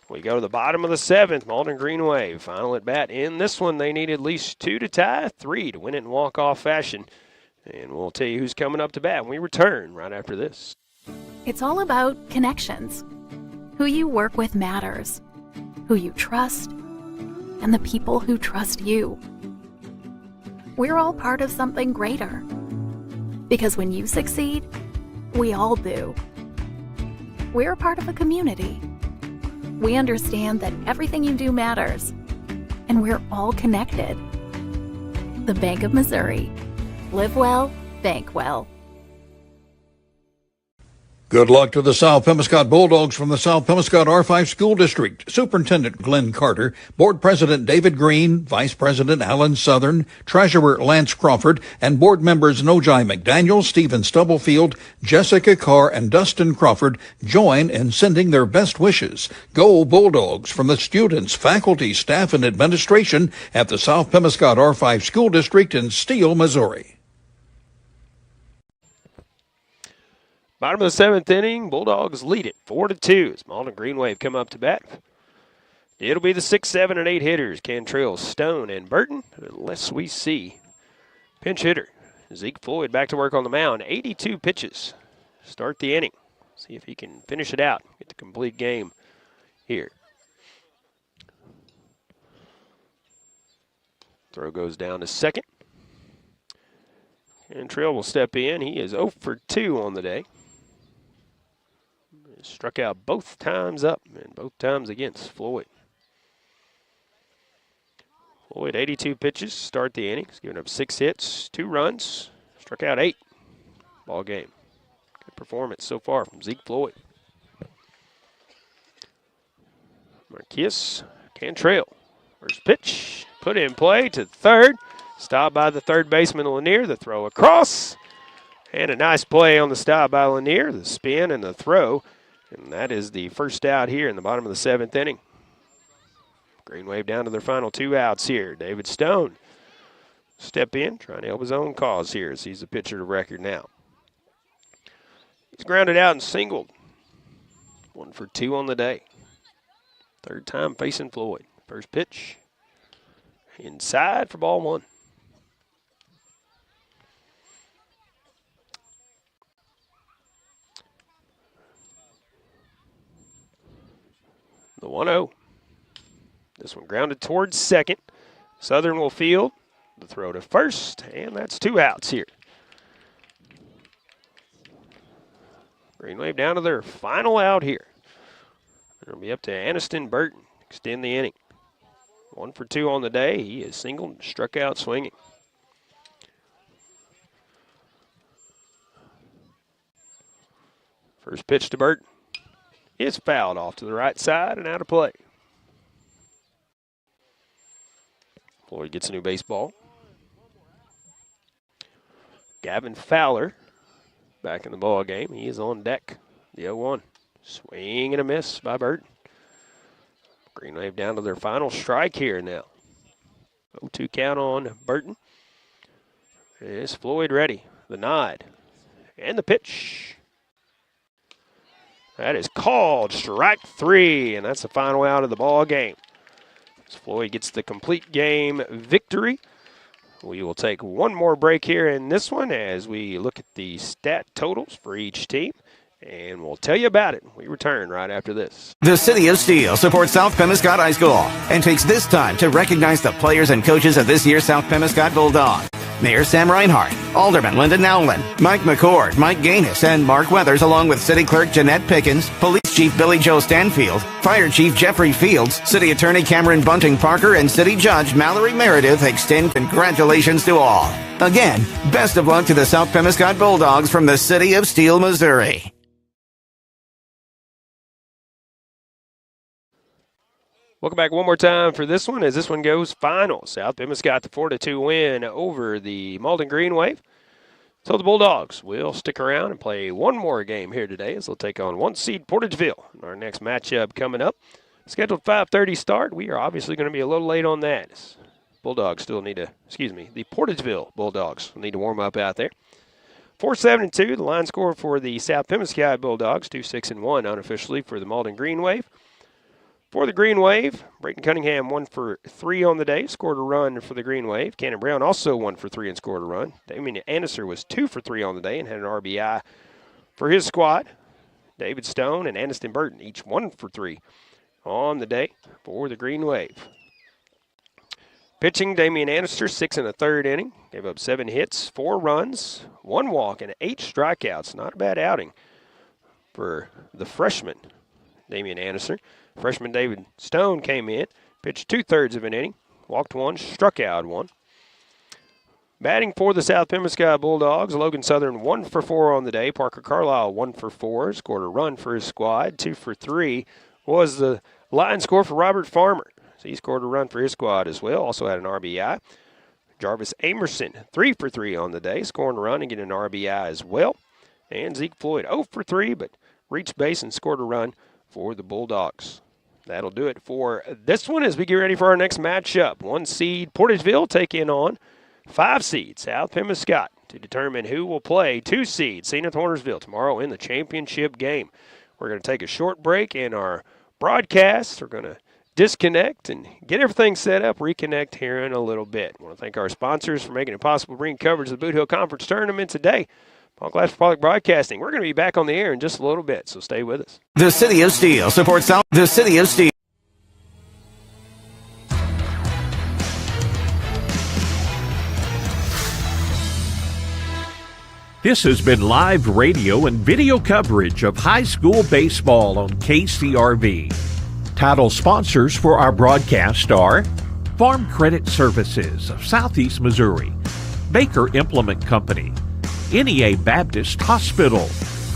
We go to the bottom of the 7th. Malden Green Wave, final at bat in this one. They need at least 2 to tie, 3 to win it in walk-off fashion. And we'll tell you who's coming up to bat when we return right after this. It's all about connections. Who you work with matters. Who you trust, and the people who trust you. We're all part of something greater. Because when you succeed, we all do. We're a part of a community. We understand that everything you do matters, and we're all connected. The Bank of Missouri. Live well, bank well. Good luck to the South Pemiscot Bulldogs from the South Pemiscot R5 School District. Superintendent Glenn Carter, Board President David Green, Vice President Alan Southern, Treasurer Lance Crawford, and board members Nojai McDaniel, Stephen Stubblefield, Jessica Carr, and Dustin Crawford join in sending their best wishes. Go Bulldogs from the students, faculty, staff, and administration at the South Pemiscot R5 School District in Steele, Missouri. Bottom of the 7th inning, Bulldogs lead it 4-2 as Malden Green Wave come up to bat. It'll be the 6, 7, and 8 hitters, Cantrell, Stone, and Burton, unless we see pinch hitter Zeke Floyd back to work on the mound. 82 pitches. Start the inning. See if he can finish it out, get the complete game here. Throw goes down to second. Cantrell will step in. He is 0 for 2 on the day. Struck out both times up and both times against Floyd. Floyd, 82 pitches, start the inning. He's given up 6 hits, 2 runs, struck out 8. Ball game. Good performance so far from Zeke Floyd. Marquis Cantrell. First pitch, put in play to third. Stopped by the third baseman Lanier. The throw across. And a nice play on the stop by Lanier. The spin and the throw. And that is the first out here in the bottom of the 7th inning. Green Wave down to their final 2 outs here. David Stone step in, trying to help his own cause here as he's the pitcher to record now. He's grounded out and singled. 1 for 2 on the day. Third time facing Floyd. First pitch. Inside for ball 1. The 1-0. This one grounded towards second. Southern will field. The throw to first, and that's 2 outs here. Green Wave down to their final out here. It'll be up to Aniston Burton. Extend the inning. 1 for 2 on the day. He is singled and struck out swinging. First pitch to Burton. It's fouled off to the right side and out of play. Floyd gets a new baseball. Gavin Fowler back in the ball game. He is on deck. The 0-1. Swing and a miss by Burton. Green Wave down to their final strike here now. 0-2 count on Burton. Is Floyd ready? The nod. And the pitch. That is called strike 3, and that's the final out of the ball game. As Floyd gets the complete game victory. We will take one more break here in this one as we look at the stat totals for each team, and we'll tell you about it. We return right after this. The City of Steele supports South Pemiscot High School and takes this time to recognize the players and coaches of this year's South Pemiscot Bulldog. Mayor Sam Reinhardt, Alderman Linda Nowlin, Mike McCord, Mike Gaines, and Mark Weathers, along with City Clerk Jeanette Pickens, Police Chief Billy Joe Stanfield, Fire Chief Jeffrey Fields, City Attorney Cameron Bunting Parker, and City Judge Mallory Meredith extend congratulations to all. Again, best of luck to the South Pemiscot Bulldogs from the City of Steele, Missouri. Welcome back one more time for this one as this one goes final. South Pemiscot the 4-2 win over the Malden Green Wave. So the Bulldogs will stick around and play one more game here today as they'll take on 1 seed Portageville. Our next matchup coming up. Scheduled 5:30 start. We are obviously going to be a little late on that. Bulldogs still need to, the Portageville Bulldogs need to warm up out there. 4-7-2, the line score for the South Pemiscot Bulldogs. 2-6-1 unofficially for the Malden Green Wave. For the Green Wave, Brayton Cunningham 1 for 3 on the day, scored a run for the Green Wave. Cannon Brown also 1 for 3 and scored a run. Damien Anderson was 2 for 3 on the day and had an RBI for his squad. David Stone and Aniston Burton each 1 for 3 on the day for the Green Wave. Pitching, Damien Anderson, 6 1/3 inning. Gave up 7 hits, 4 runs, 1 walk, and 8 strikeouts. Not a bad outing for the freshman, Damien Anderson. Freshman David Stone came in, pitched 2/3 of an inning, walked 1, struck out 1. Batting for the South Pemiscot Bulldogs, Logan Southern 1 for 4 on the day. Parker Carlisle 1 for 4, scored a run for his squad. 2 for 3 was the line score for Robert Farmer. So he scored a run for his squad as well, also had an RBI. Jarvis Amerson 3 for 3 on the day, scoring a run and getting an RBI as well. And Zeke Floyd 0 for 3, but reached base and scored a run for the Bulldogs. That'll do it for this one as we get ready for our next matchup. 1 seed Portageville taking on 5 seed South Pemiscot to determine who will play 2 seed Senath Hornersville tomorrow in the championship game. We're going to take a short break in our broadcast. We're going to disconnect and get everything set up, reconnect here in a little bit. I want to thank our sponsors for making it possible to bring coverage of the Bootheel Conference Tournament today. Paul Glass for Public Broadcasting. We're going to be back on the air in just a little bit, so stay with us. The City of Steele supports South. The City of Steele. This has been live radio and video coverage of high school baseball on KCRV. Title sponsors for our broadcast are Farm Credit Services of Southeast Missouri, Baker Implement Company, NEA Baptist Hospital,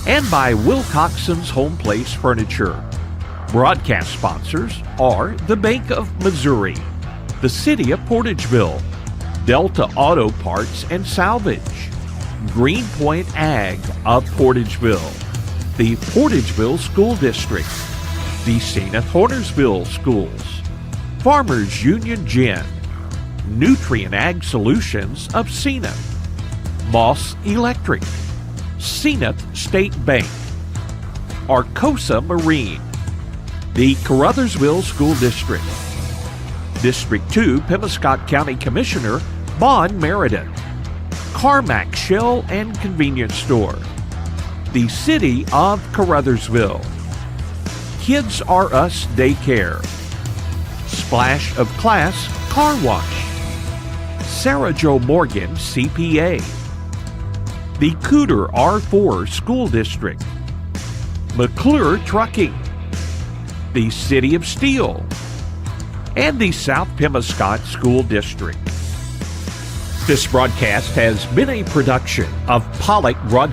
and by Wilcoxon's Home Place Furniture. Broadcast sponsors are the Bank of Missouri, the City of Portageville, Delta Auto Parts and Salvage, Greenpoint Ag of Portageville, the Portageville School District, the Senath Hornersville Schools, Farmers Union Gin, Nutrient Ag Solutions of Senath, Moss Electric, Senath State Bank, Arcosa Marine, the Caruthersville School District, District 2 Pemiscot County Commissioner Bon Meredith, Carmack Shell and Convenience Store, the City of Caruthersville, Kids R Us Daycare, Splash of Class Car Wash, Sarah Jo Morgan CPA, the Cooter R4 School District, McClure Trucking, the City of Steele, and the South Pemiscot School District. This broadcast has been a production of Pollock Broadcasting.